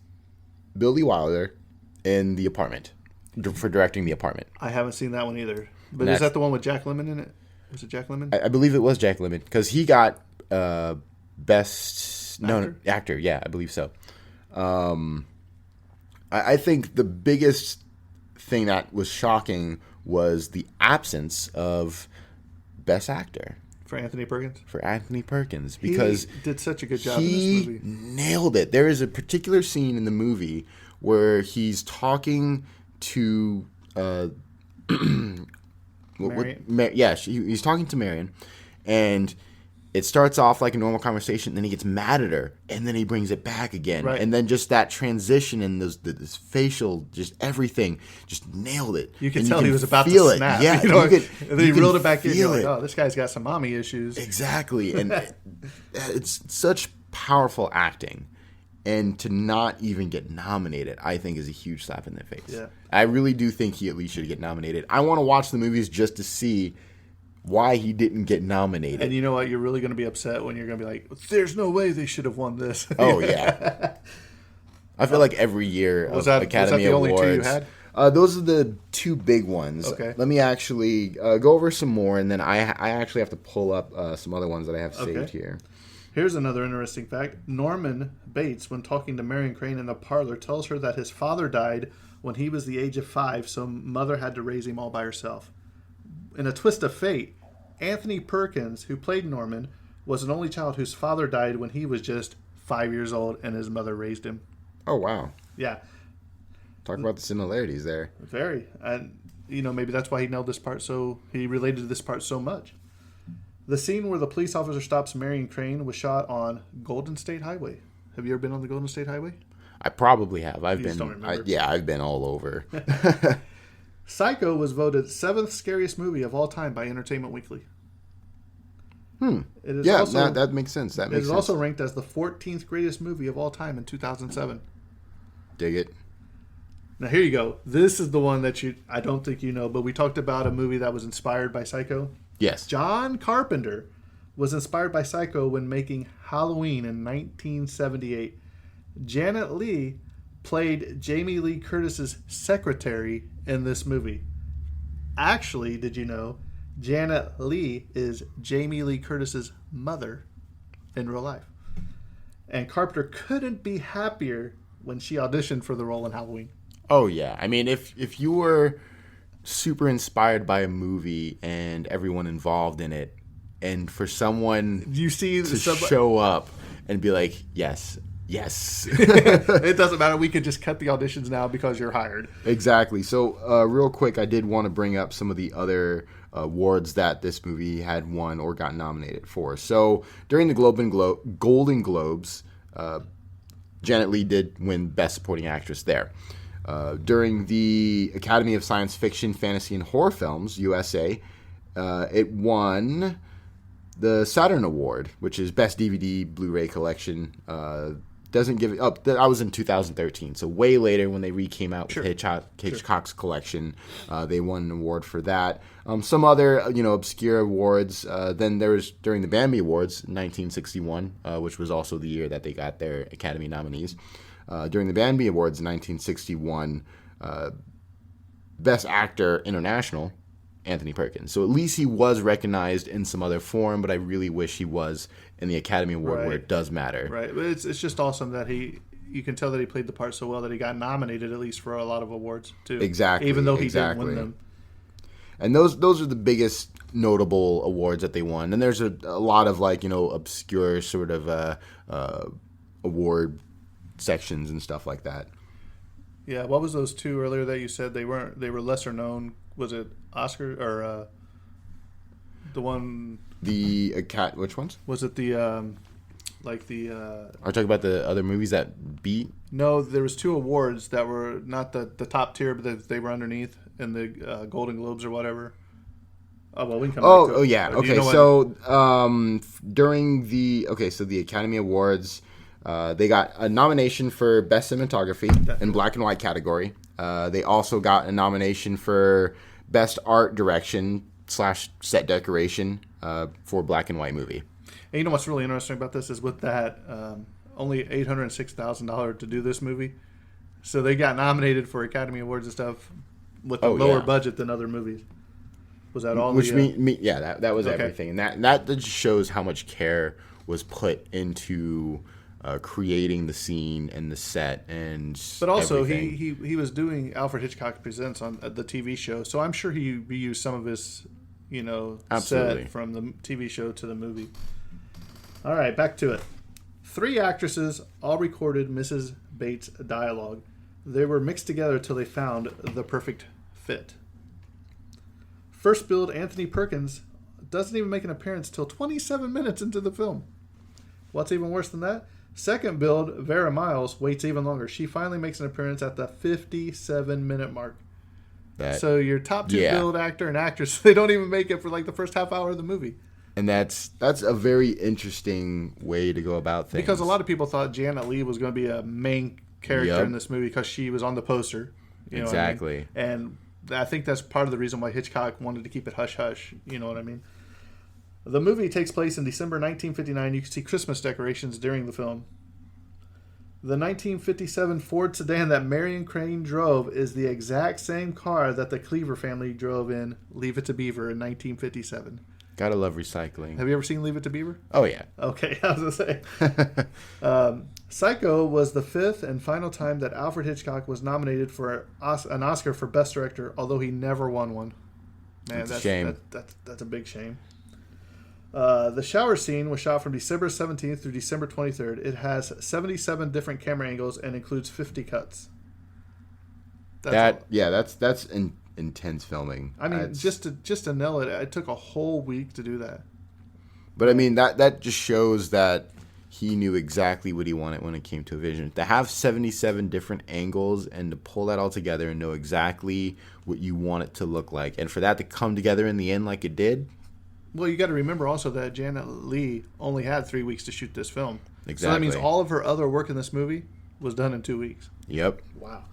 Billy Wilder in The Apartment for directing The Apartment. I haven't seen that one either. But is that the one with Jack Lemmon in it? Was it Jack Lemmon? I believe it was Jack Lemmon because he got best actor. Yeah, I believe so. I think the biggest thing that was shocking was the absence of best actor. For Anthony Perkins? For Anthony Perkins. Because he did such a good job in this movie. He nailed it. There is a particular scene in the movie where he's talking to... Marion? He's talking to Marion. And it starts off like a normal conversation, then he gets mad at her, and then he brings it back again. Right. And then just that transition and this facial, just everything, just nailed it. You could and tell he was about to feel snap. It. Yeah, and then he reeled it back in. You're like, oh, this guy's got some mommy issues. Exactly. And it's such powerful acting. And to not even get nominated, I think, is a huge slap in the face. Yeah. I really do think he at least should get nominated. I want to watch the movies just to see why he didn't get nominated. And you know what? You're really going to be upset when you're going to be like, there's no way they should have won this. Oh, yeah. I feel like every year of Academy Awards. Was that the only 2 you had? Those are the 2 big ones. Okay. Let me actually go over some more, and then I actually have to pull up some other ones that I have saved here. Here's another interesting fact. Norman Bates, when talking to Marion Crane in the parlor, tells her that his father died when he was the age of 5, so mother had to raise him all by herself. In a twist of fate, Anthony Perkins, who played Norman, was an only child whose father died when he was just 5 years old and his mother raised him. Oh, wow. Yeah. Talk about the similarities there. Very. And, maybe that's why he nailed this part he related to this part so much. The scene where the police officer stops Marion Crane was shot on Golden State Highway. Have you ever been on the Golden State Highway? I probably have. Don't remember. I've been all over. Psycho was voted 7th scariest movie of all time by Entertainment Weekly. It is Yeah, also, that makes sense. That it makes is sense. also ranked as the 14th greatest movie of all time in 2007. Dig it. Now here you go. This is the one that I don't think you know, but we talked about a movie that was inspired by Psycho. Yes. John Carpenter was inspired by Psycho when making Halloween in 1978. Janet Leigh played Jamie Lee Curtis's secretary in this movie. Actually, did you know Janet Leigh is Jamie Lee Curtis's mother in real life? And Carpenter couldn't be happier when she auditioned for the role in Halloween. Oh yeah. I mean, if you were super inspired by a movie and everyone involved in it, and for someone You see, to show up and be like, yes. it doesn't matter. We could just cut the auditions now because you're hired. Exactly. So, real quick, I did want to bring up some of the other awards that this movie had won or got nominated for. So, during the Golden Globes, Janet Leigh did win Best Supporting Actress there. During the Academy of Science Fiction, Fantasy, and Horror Films, USA, it won the Saturn Award, which is Best DVD Blu-ray Collection. Doesn't give it up. That was in 2013, so way later when they came out with Hitchcock's collection, they won an award for that. Some other obscure awards. Then there was during the Bambi Awards in 1961, which was also the year that they got their Academy nominees. During the Bambi Awards in 1961, Best Actor International, Anthony Perkins. So at least he was recognized in some other form, but I really wish he was in the Academy Award where it does matter. Right. But it's just awesome that you can tell that he played the part so well that he got nominated at least for a lot of awards too. Exactly. Even though he didn't win them. And those are the biggest notable awards that they won. And there's a lot of obscure sort of award sections and stuff like that. Yeah, what was those two earlier that you said they were lesser known? Was it Oscar or the one? Which ones? Was it the Are you talking about the other movies that beat? No, there was two awards that were not the top tier, but they were underneath in the Golden Globes or whatever. Oh well, we can come back to it. Yeah. Okay, during the Academy Awards. They got a nomination for Best Cinematography in black and white category. They also got a nomination for Best Art Direction / Set Decoration for black and white movie. And you know what's really interesting about this is with that only $806,000 to do this movie, so they got nominated for Academy Awards and stuff with a lower budget than other movies. Was that all? That was everything, and that just shows how much care was put into creating the scene and the set but also everything. he was doing Alfred Hitchcock Presents on the TV show, so I'm sure he reused some of his set from the TV show to the movie. All right, back to it. 3 actresses all recorded Mrs. Bates' dialogue. They were mixed together till they found the perfect fit. First build Anthony Perkins doesn't even make an appearance till 27 minutes into the film. What's even worse than that? Second build, Vera Miles, waits even longer. She finally makes an appearance at the 57-minute mark. So your top 2 build actor and actress, they don't even make it for the first half hour of the movie. And that's a very interesting way to go about things. Because a lot of people thought Janet Leigh was going to be a main character in this movie because she was on the poster. Exactly. What I mean? And I think that's part of the reason why Hitchcock wanted to keep it hush-hush. You know what I mean? The movie takes place in December 1959. You can see Christmas decorations during the film. The 1957 Ford sedan that Marion Crane drove is the exact same car that the Cleaver family drove in Leave It to Beaver in 1957. Gotta love recycling. Have you ever seen Leave It to Beaver? Oh, yeah. Okay, I was going to say. Psycho was the 5th and final time that Alfred Hitchcock was nominated for an Oscar for Best Director, although he never won one. Man, that's a shame. That's a big shame. The shower scene was shot from December 17th through December 23rd. It has 77 different camera angles and includes 50 cuts. That's intense filming. I mean, just to nail it, it took a whole week to do that. But I mean, that just shows that he knew exactly what he wanted when it came to a vision. To have 77 different angles and to pull that all together and know exactly what you want it to look like, and for that to come together in the end like it did, Well, you got to remember also that Janet Leigh only had 3 weeks to shoot this film. So that Exactly. means all of her other work in this movie was done in 2 weeks. Yep. Wow.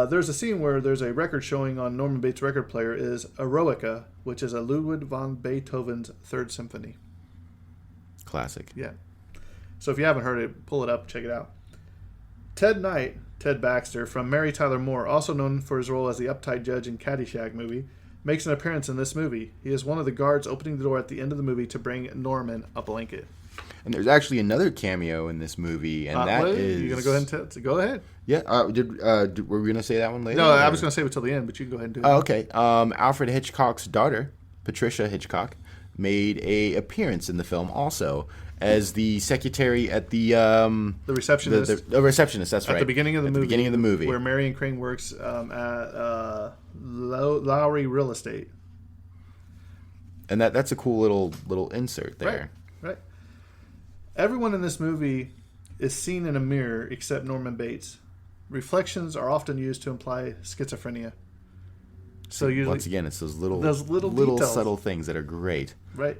There's a scene where there's a record showing on Norman Bates' record player is Eroica, which is a Ludwig von Beethoven's Third Symphony. Classic. Yeah. So if you haven't heard it, pull it up, check it out. Ted Knight, Ted Baxter, from Mary Tyler Moore, also known for his role as the uptight judge in Caddyshack movie, makes an appearance in this movie. He is one of the guards opening the door at the end of the movie to bring Norman a blanket. And there's actually another cameo in this movie, and that is... You're going to go ahead and go ahead. Yeah, were we going to say that one later? No, I was going to save it till the end, but you can go ahead and do it. Oh, okay. Alfred Hitchcock's daughter, Patricia Hitchcock, made a appearance in the film also as the secretary at the receptionist. The receptionist. That's right. At the beginning of the movie. The beginning of the movie, where Marion Crane works at Lowry Real Estate. and that's a cool little insert there. Right. Everyone in this movie is seen in a mirror except Norman Bates. Reflections are often used to imply schizophrenia. So usually, Once again, it's those little details. subtle things that are great. right.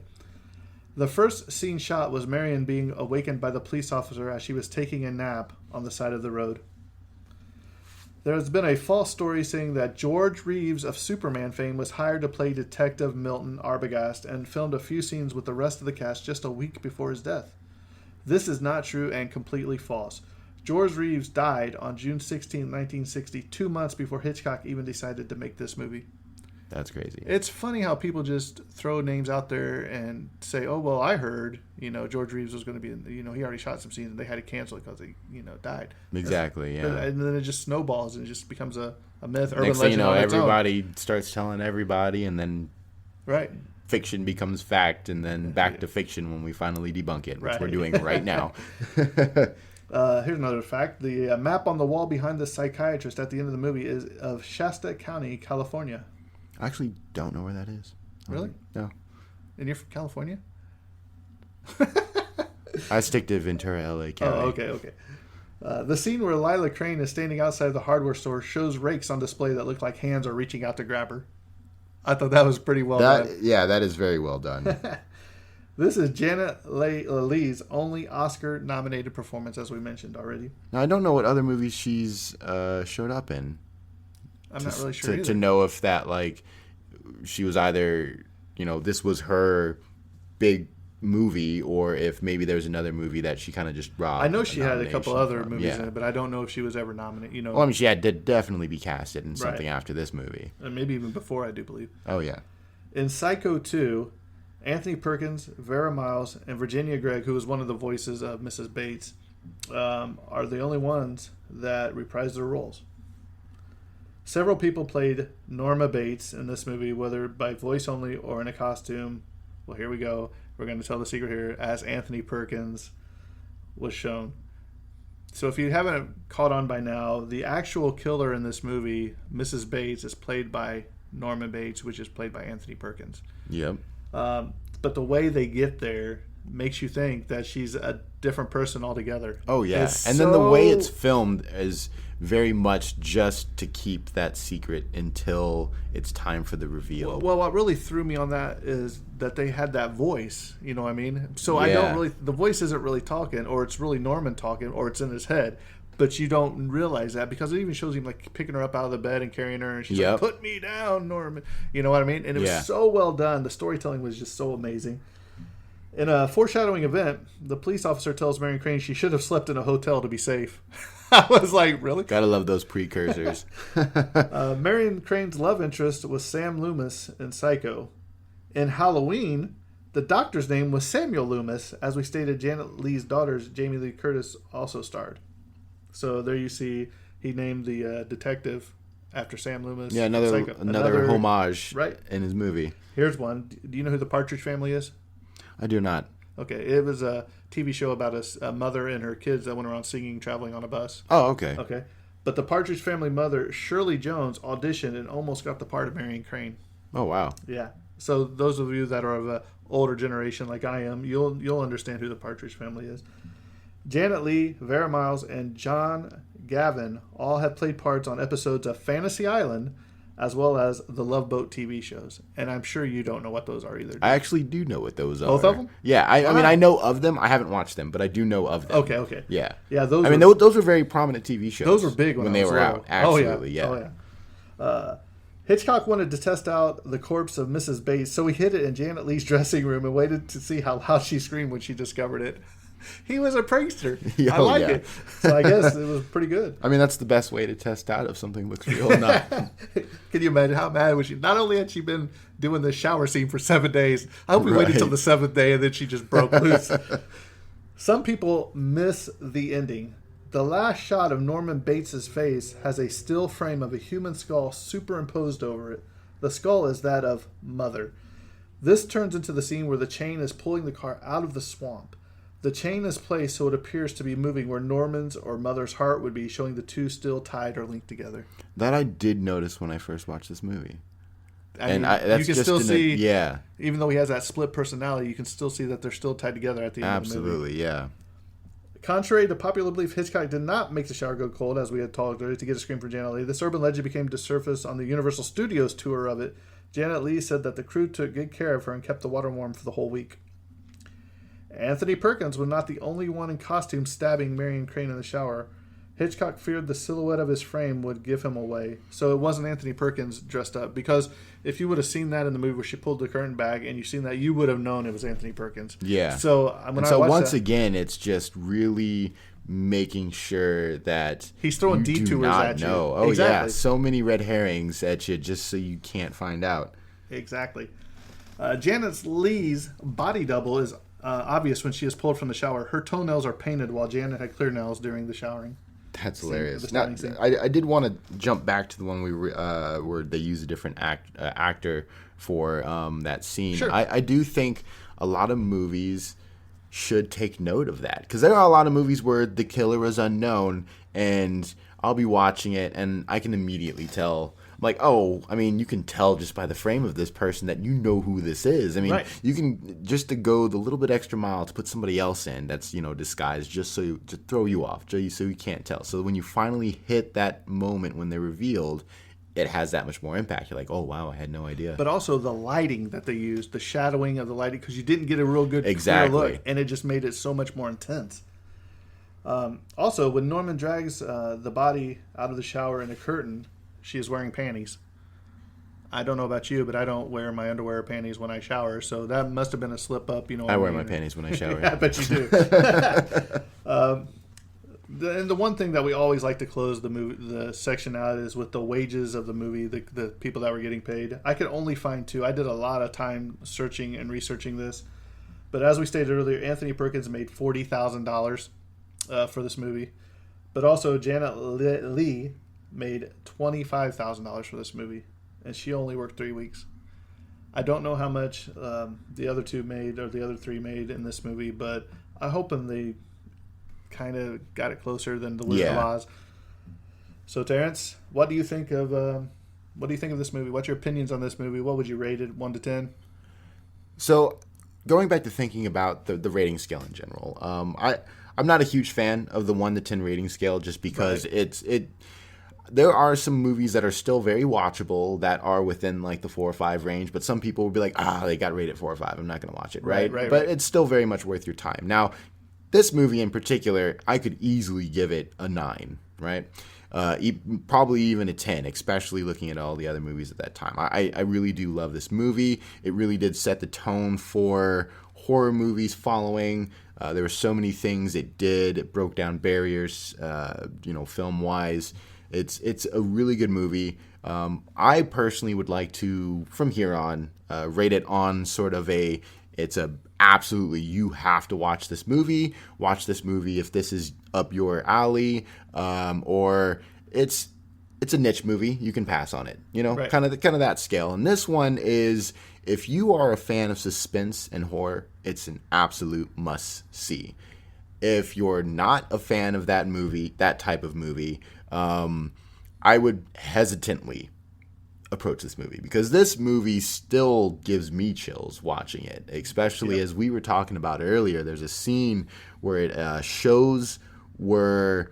The first scene shot was Marion being awakened by the police officer as she was taking a nap on the side of the road. There has been a false story saying that George Reeves of Superman fame was hired to play Detective Milton Arbogast and filmed a few scenes with the rest of the cast just a week before his death. This is not true and completely false. George Reeves died on June 16, 1960, 2 months before Hitchcock even decided to make this movie. That's crazy. It's funny how people just throw names out there and say, "Oh well, I heard, George Reeves was going to be, he already shot some scenes and they had to cancel it because he, died." Exactly. Yeah. And then it just snowballs and it just becomes a myth, urban Next thing you legend know, on its own. everybody starts telling everybody, and then Right. fiction becomes fact, and then back to fiction when we finally debunk it, which Right. we're doing right now. Here's another fact: the map on the wall behind the psychiatrist at the end of the movie is of Shasta County, California. I actually don't know where that is. Really? No. And you're from California? I stick to Ventura, LA County. Oh, okay. The scene where Lila Crane is standing outside the hardware store shows rakes on display that look like hands are reaching out to grab her. I thought that was pretty well done. That is very well done. This is Janet Leigh's only Oscar-nominated performance, as we mentioned already. Now, I don't know what other movies she's showed up in. I'm not really sure either. To know if that, she was either, this was her big movie, or if maybe there was another movie that she kind of just robbed. I know she had a couple other from. movies in it, but I don't know if she was ever nominated. Well, I mean, she had to definitely be casted in something after this movie. And maybe even before, I do believe. Oh, yeah. In Psycho 2, Anthony Perkins, Vera Miles, and Virginia Gregg, who was one of the voices of Mrs. Bates, are the only ones that reprise their roles. Several people played Norma Bates in this movie, whether by voice only or in a costume. Well, here we go. We're going to tell the secret here, as Anthony Perkins was shown. So if you haven't caught on by now, the actual killer in this movie, Mrs. Bates, is played by Norma Bates, which is played by Anthony Perkins. Yep. But the way they get there makes you think that she's a different person altogether. Oh, yeah. It's And then the way so- it's filmed is very much just to keep that secret until it's time for the reveal. Well, what really threw me on that is that they had that voice. You know what I mean? So I don't really. The voice isn't really talking, or it's really Norman talking, or it's in his head. But you don't realize that because it even shows him picking her up out of the bed and carrying her, and she's like, "Put me down, Norman." You know what I mean? And it was so well done. The storytelling was just so amazing. In a foreshadowing event, the police officer tells Marion Crane she should have slept in a hotel to be safe. I was like, really? Gotta love those precursors. Marion Crane's love interest was Sam Loomis in Psycho. In Halloween, the doctor's name was Samuel Loomis. As we stated, Janet Leigh's daughters, Jamie Lee Curtis, also starred. So there you see, he named the detective after Sam Loomis. Yeah, another homage in his movie. Here's one. Do you know who the Partridge Family is? I do not. Okay, it was a TV show about a mother and her kids that went around singing, traveling on a bus. Oh, okay. Okay. But the Partridge Family mother, Shirley Jones, auditioned and almost got the part of Marion Crane. Oh, wow. Yeah. So those of you that are of an older generation like I am, you'll understand who the Partridge Family is. Janet Leigh, Vera Miles, and John Gavin all have played parts on episodes of Fantasy Island, as well as the Love Boat TV shows. And I'm sure you don't know what those are either. Do I you? actually do know what those are. Both of them? Yeah, I mean, Wow. I know of them. I haven't watched them, but I do know of them. Okay. Yeah. Yeah, those I mean, were- those were very prominent TV shows. Those were big when I they was were little. out. Absolutely, yeah. Oh, yeah. Hitchcock wanted to test out the corpse of Mrs. Bates, so he hid it in Janet Leigh's dressing room and waited to see how loud she screamed when she discovered it. He was a prankster. I Oh, like yeah. it. So I guess it was pretty good. I mean, that's the best way to test out if something looks real or not. Can you imagine how mad was she? Not only had she been doing the shower scene for 7 days, I hope we waited Right. till the 7th day and then she just broke loose. Some people miss the ending. The last shot of Norman Bates's face has a still frame of a human skull superimposed over it. The skull is that of Mother. This turns into the scene where the chain is pulling the car out of the swamp. The chain is placed so it appears to be moving where Norman's or Mother's heart would be, showing the two still tied or linked together. That I did notice when I first watched this movie. I And mean, that's you can just still in a- see, yeah. even though he has that split personality, you can still see that they're still tied together at the end of the movie. Absolutely, yeah. Contrary to popular belief, Hitchcock did not make the shower go cold, as we had talked earlier, to get a screen for Janet Leigh. This urban legend became to surface on the Universal Studios tour of it. Janet Leigh said that the crew took good care of her and kept the water warm for the whole week. Anthony Perkins was not the only one in costume stabbing Marion Crane in the shower. Hitchcock feared the silhouette of his frame would give him away, so it wasn't Anthony Perkins dressed up. Because if you would have seen that in the movie where she pulled the curtain back and you've seen that, you would have known it was Anthony Perkins. Yeah. So when I So watched once that, again, it's just really making sure that He's throwing you do detours not at you. know. Oh yeah, Exactly. so many red herrings at you just so you can't find out. Exactly. Janet Leigh's body double is obvious when she is pulled from the shower. Her toenails are painted while Janet had clear nails during the showering. That's Scene, hilarious. the Now, starting scene. I did want to jump back to the one where they use a different actor for that scene. Sure. I do think a lot of movies should take note of that, because there are a lot of movies where the killer is unknown, and I'll be watching it and I can immediately tell. I'm like, oh, I mean, you can tell just by the frame of this person that you know who this is. I mean, Right. you can just to go the little bit extra mile to put somebody else in that's, disguised just to throw you off, so you can't tell. So when you finally hit that moment when they're revealed, it has that much more impact. You're like, oh wow, I had no idea. But also the lighting that they used, the shadowing of the lighting, because you didn't get a real good Exactly. clear look, and it just made it so much more intense. Also, when Norman drags the body out of the shower in a curtain, she is wearing panties. I don't know about you, but I don't wear my underwear or panties when I shower, so that must have been a slip up. I wear my panties when I shower. I bet you do. And the one thing that we always like to close the section out is with the wages of the movie, the people that were getting paid. I could only find two. I did a lot of time searching and researching this, but as we stated earlier, Anthony Perkins made $40,000 for this movie, but also Janet Leigh made $25,000 for this movie, and she only worked 3 weeks. I don't know how much the other two made or the other three made in this movie, but I'm hoping they kind of got it closer than The Wizard of Oz. So, Terrence, what do you think of this movie? What's your opinions on this movie? What would you rate it, 1 to 10? So, going back to thinking about the rating scale in general, I'm not a huge fan of the 1 to 10 rating scale, just because there are some movies that are still very watchable that are within like the 4 or 5 range, but some people will be like, they got rated 4 or 5. I'm not going to watch it, right? But it's still very much worth your time. Now, this movie in particular, I could easily give it a 9, right? Probably even a 10, especially looking at all the other movies at that time. I really do love this movie. It really did set the tone for horror movies following. There were so many things it did. It broke down barriers, film-wise. It's a really good movie. I personally would like to, from here on, rate it on sort of absolutely, you have to watch this movie. Watch this movie if this is up your alley, or it's a niche movie. You can pass on it. Right. Kind of that scale. And this one is, if you are a fan of suspense and horror, it's an absolute must see. If you're not a fan of that movie, that type of movie, I would hesitantly approach this movie, because this movie still gives me chills watching it, especially as we were talking about earlier. There's a scene where it shows where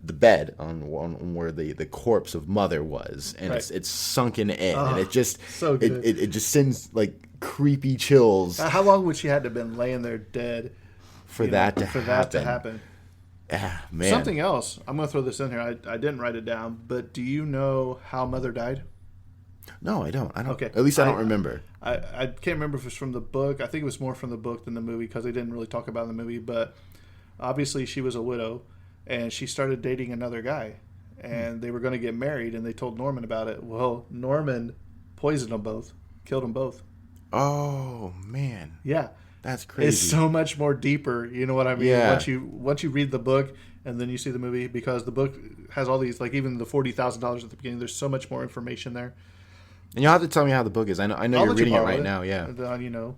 the bed on where the corpse of Mother was, and Right. it's sunken in, and it just so good. it just sends like creepy chills How long would she had to have been laying there dead for that to for happen. that to happen? Ah, man, Something else. I'm going to throw this in here. I didn't write it down, but do you know how Mother died? No, I don't. Okay. At least I don't remember. I can't remember if it's from the book. I think it was more from the book than the movie because they didn't really talk about it in the movie. But obviously, she was a widow, and she started dating another guy, and they were going to get married. And they told Norman about it. Well, Norman poisoned them both, killed them both. Oh man, Yeah, that's crazy. it's so much more deeper. You know what I mean? Yeah. Once you read the book and then you see the movie, because the book has all these, like even the $40,000 at the beginning. There's so much more information there. And you'll have to tell me how the book is. I know I'll you're let reading it borrow right now. Yeah. You know,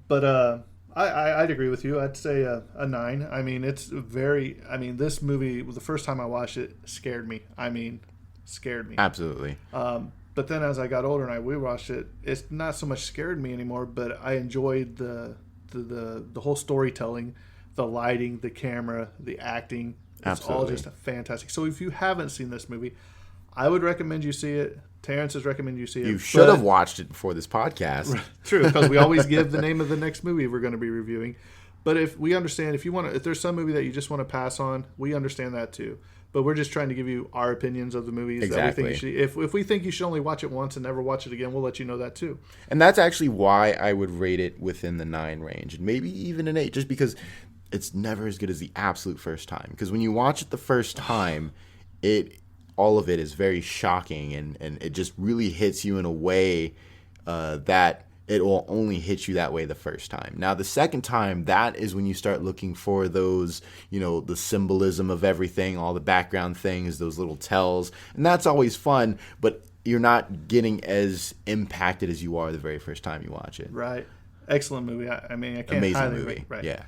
but I'd agree with you. I'd say a 9. I mean, it's very. I mean, this movie, the first time I watched it, scared me. I mean, scared me. Absolutely. But then as I got older and I rewatched it, it's not so much scared me anymore. But I enjoyed the whole storytelling, the lighting, the camera, the acting. It's all Absolutely. just fantastic. So if you haven't seen this movie, I would recommend you see it. Terrence has recommended you see it. You should have but- watched it before this podcast. True, because we always give the name of the next movie we're going to be reviewing. But if we understand, if there's some movie that you just want to pass on, we understand that too. But we're just trying to give you our opinions of the movies. Exactly. That we think you should, if we think you should only watch it once and never watch it again, we'll let you know that too. And that's actually why I would rate it within the 9 range, and maybe even an 8, just because it's never as good as the absolute first time. Because when you watch it the first time, all of it is very shocking, and it just really hits you in a way that it will only hit you that way the first time. Now, the second time, that is when you start looking for those, the symbolism of everything, all the background things, those little tells, and that's always fun, but you're not getting as impacted as you are the very first time you watch it. Right. Excellent movie. I mean, I can't Amazing highly movie. rate. Right. Yeah.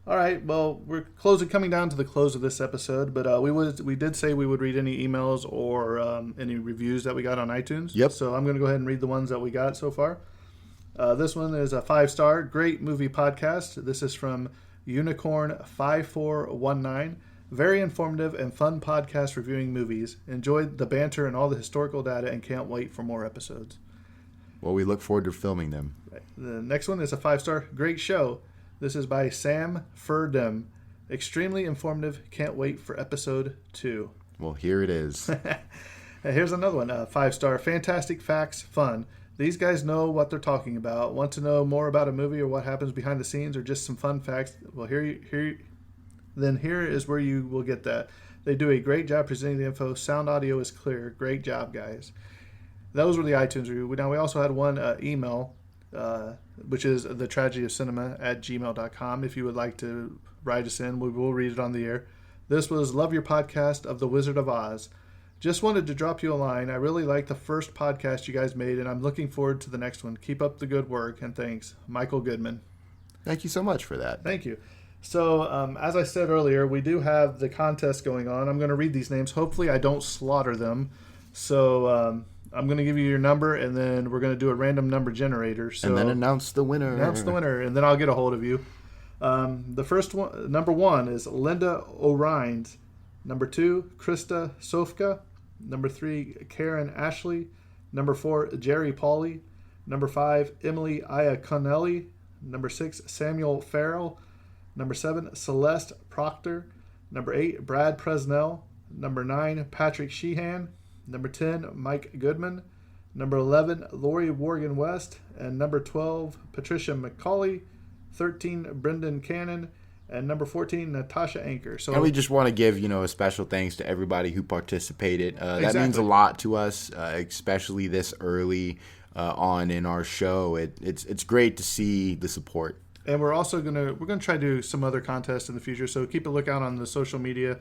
All right. Well, we're coming down to the close of this episode, but we did say we would read any emails or any reviews that we got on iTunes. Yep. So I'm going to go ahead and read the ones that we got so far. This one is a 5-star, great movie podcast. This is from Unicorn5419. Very informative and fun podcast reviewing movies. Enjoyed the banter and all the historical data and can't wait for more episodes. Well, we look forward to filming them. The next one is a 5-star, great show. This is by Sam Furdem. Extremely informative. Can't wait for episode 2. Well, here it is. Here's another one. 5-star, fantastic facts, fun. These guys know what they're talking about. Want to know more about a movie or what happens behind the scenes or just some fun facts? Well, here is where you will get that. They do a great job presenting the info. Sound audio is clear. Great job, guys. Those were the iTunes review. Now, we also had one email, which is thetragedyofcinema@gmail.com. If you would like to write us in, we will read it on the air. This was Love Your Podcast of The Wizard of Oz. Just wanted to drop you a line. I really like the first podcast you guys made, and I'm looking forward to the next one. Keep up the good work, and thanks. Michael Goodman. Thank you so much for that. Thank you. So, as I said earlier, we do have the contest going on. I'm going to read these names. Hopefully, I don't slaughter them. So, I'm going to give you your number, and then we're going to do a random number generator. So And then announce the winner. and then I'll get a hold of you. The first one, number 1, is Linda O'Rines. Number 2, Krista Sofka. Number 3, Karen Ashley. Number 4, Jerry Pauley. Number 5, Emily Iaconelli. Number 6, Samuel Farrell. Number 7, Celeste Proctor. Number 8, Brad Presnell. Number 9, Patrick Sheehan. Number 10, Mike Goodman. Number 11, Lori Worgan West. And number 12, Patricia McCauley. 13, Brendan Cannon. And number 14, Natasha Anchor. So And we just want to give, a special thanks to everybody who participated. That means Exactly. a lot to us, especially this early on in our show. It's great to see the support. And we're also gonna try to do some other contests in the future. So keep a lookout on the social media,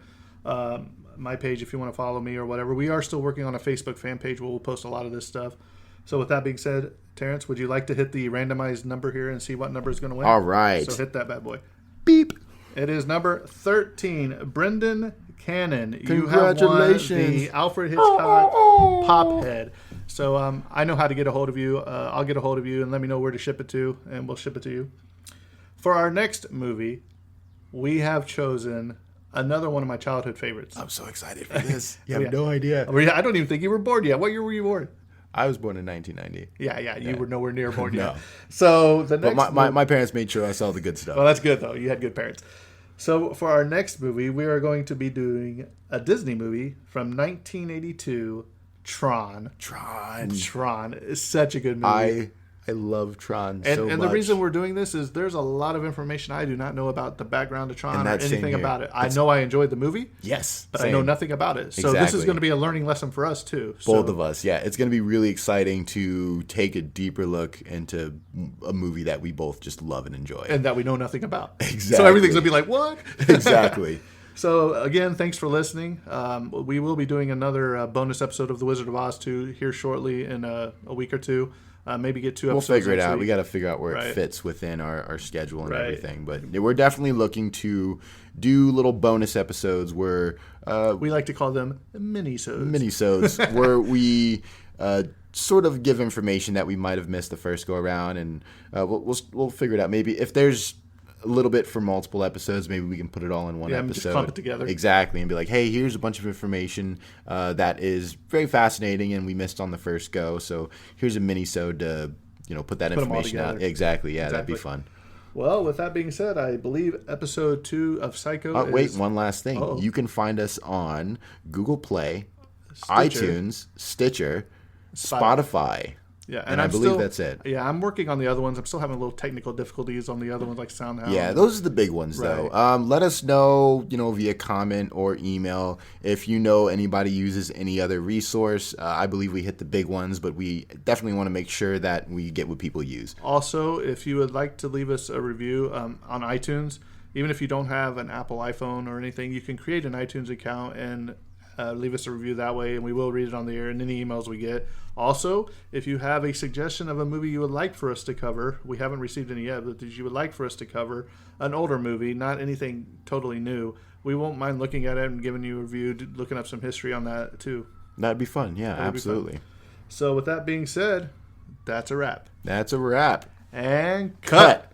my page if you want to follow me or whatever. We are still working on a Facebook fan page where we'll post a lot of this stuff. So with that being said, Terrence, would you like to hit the randomized number here and see what number is going to win? All right. So hit that bad boy. Beep. It is number 13, Brendan Cannon. Congratulations. You have won the Alfred Hitchcock Pop Head. So I know how to get a hold of you. I'll get a hold of you and let me know where to ship it to, and we'll ship it to you. For our next movie, we have chosen Another one of my childhood favorites. I'm so excited for this. You Oh, have yeah. no idea. I don't even think you were born yet. What year were you born? I was born in 1990. Yeah, you were nowhere near born No. yet. So the next But my parents made sure I saw the good stuff. Well, that's good, though. You had good parents. So for our next movie, we are going to be doing a Disney movie from 1982, Tron. Tron is such a good movie. I love Tron And, so and much. the reason we're doing this is there's a lot of information I do not know about the background of Tron And or that's same anything here. about it. I know I enjoyed the movie, Yes. but same. I know nothing about it. So this is Exactly. going to be a learning lesson for us, too. Both of us, yeah. It's going to be really exciting to take a deeper look into a movie that we both just love and enjoy. And that we know nothing about. So Exactly. everything's going to be like, what? Exactly. So again, thanks for listening. We will be doing another bonus episode of The Wizard of Oz 2 here shortly in a week or two. Maybe get 2 We'll episodes. figure it next out. week. We got to figure out where Right. it fits within our schedule and Right. everything. But we're definitely looking to do little bonus episodes where We like to call them mini-sodes. minisodes where we sort of give information that we might have missed the first go around, and we'll figure it out. Maybe if there's a little bit for multiple episodes, maybe we can put it all in one Yeah, episode. just clump it together. Exactly, and be like, hey, here's a bunch of information that is very fascinating and we missed on the first go. So here's a mini-sode to put that Put 'em all information out. together. Exactly, yeah, that'd be Exactly. fun. Well, with that being said, I believe episode 2 of Psycho Wait, is... one last thing. Oh. You can find us on Google Play, Stitcher. iTunes, Stitcher, Spotify. Yeah, and I believe that's it. Yeah, I'm working on the other ones. I'm still having a little technical difficulties on the other ones, like SoundHound. Yeah, those are the big ones, though. Right. Let us know, via comment or email if you know anybody uses any other resource. I believe we hit the big ones, but we definitely want to make sure that we get what people use. Also, if you would like to leave us a review on iTunes, even if you don't have an Apple iPhone or anything, you can create an iTunes account and leave us a review that way, and we will read it on the air in any emails we get. Also, if you have a suggestion of a movie you would like for us to cover, we haven't received any yet, but if you would like for us to cover an older movie, not anything totally new, we won't mind looking at it and giving you a review, looking up some history on that too. That'd be fun. Yeah, That'd be fun. absolutely. So with that being said, that's a wrap. That's a wrap. And Cut.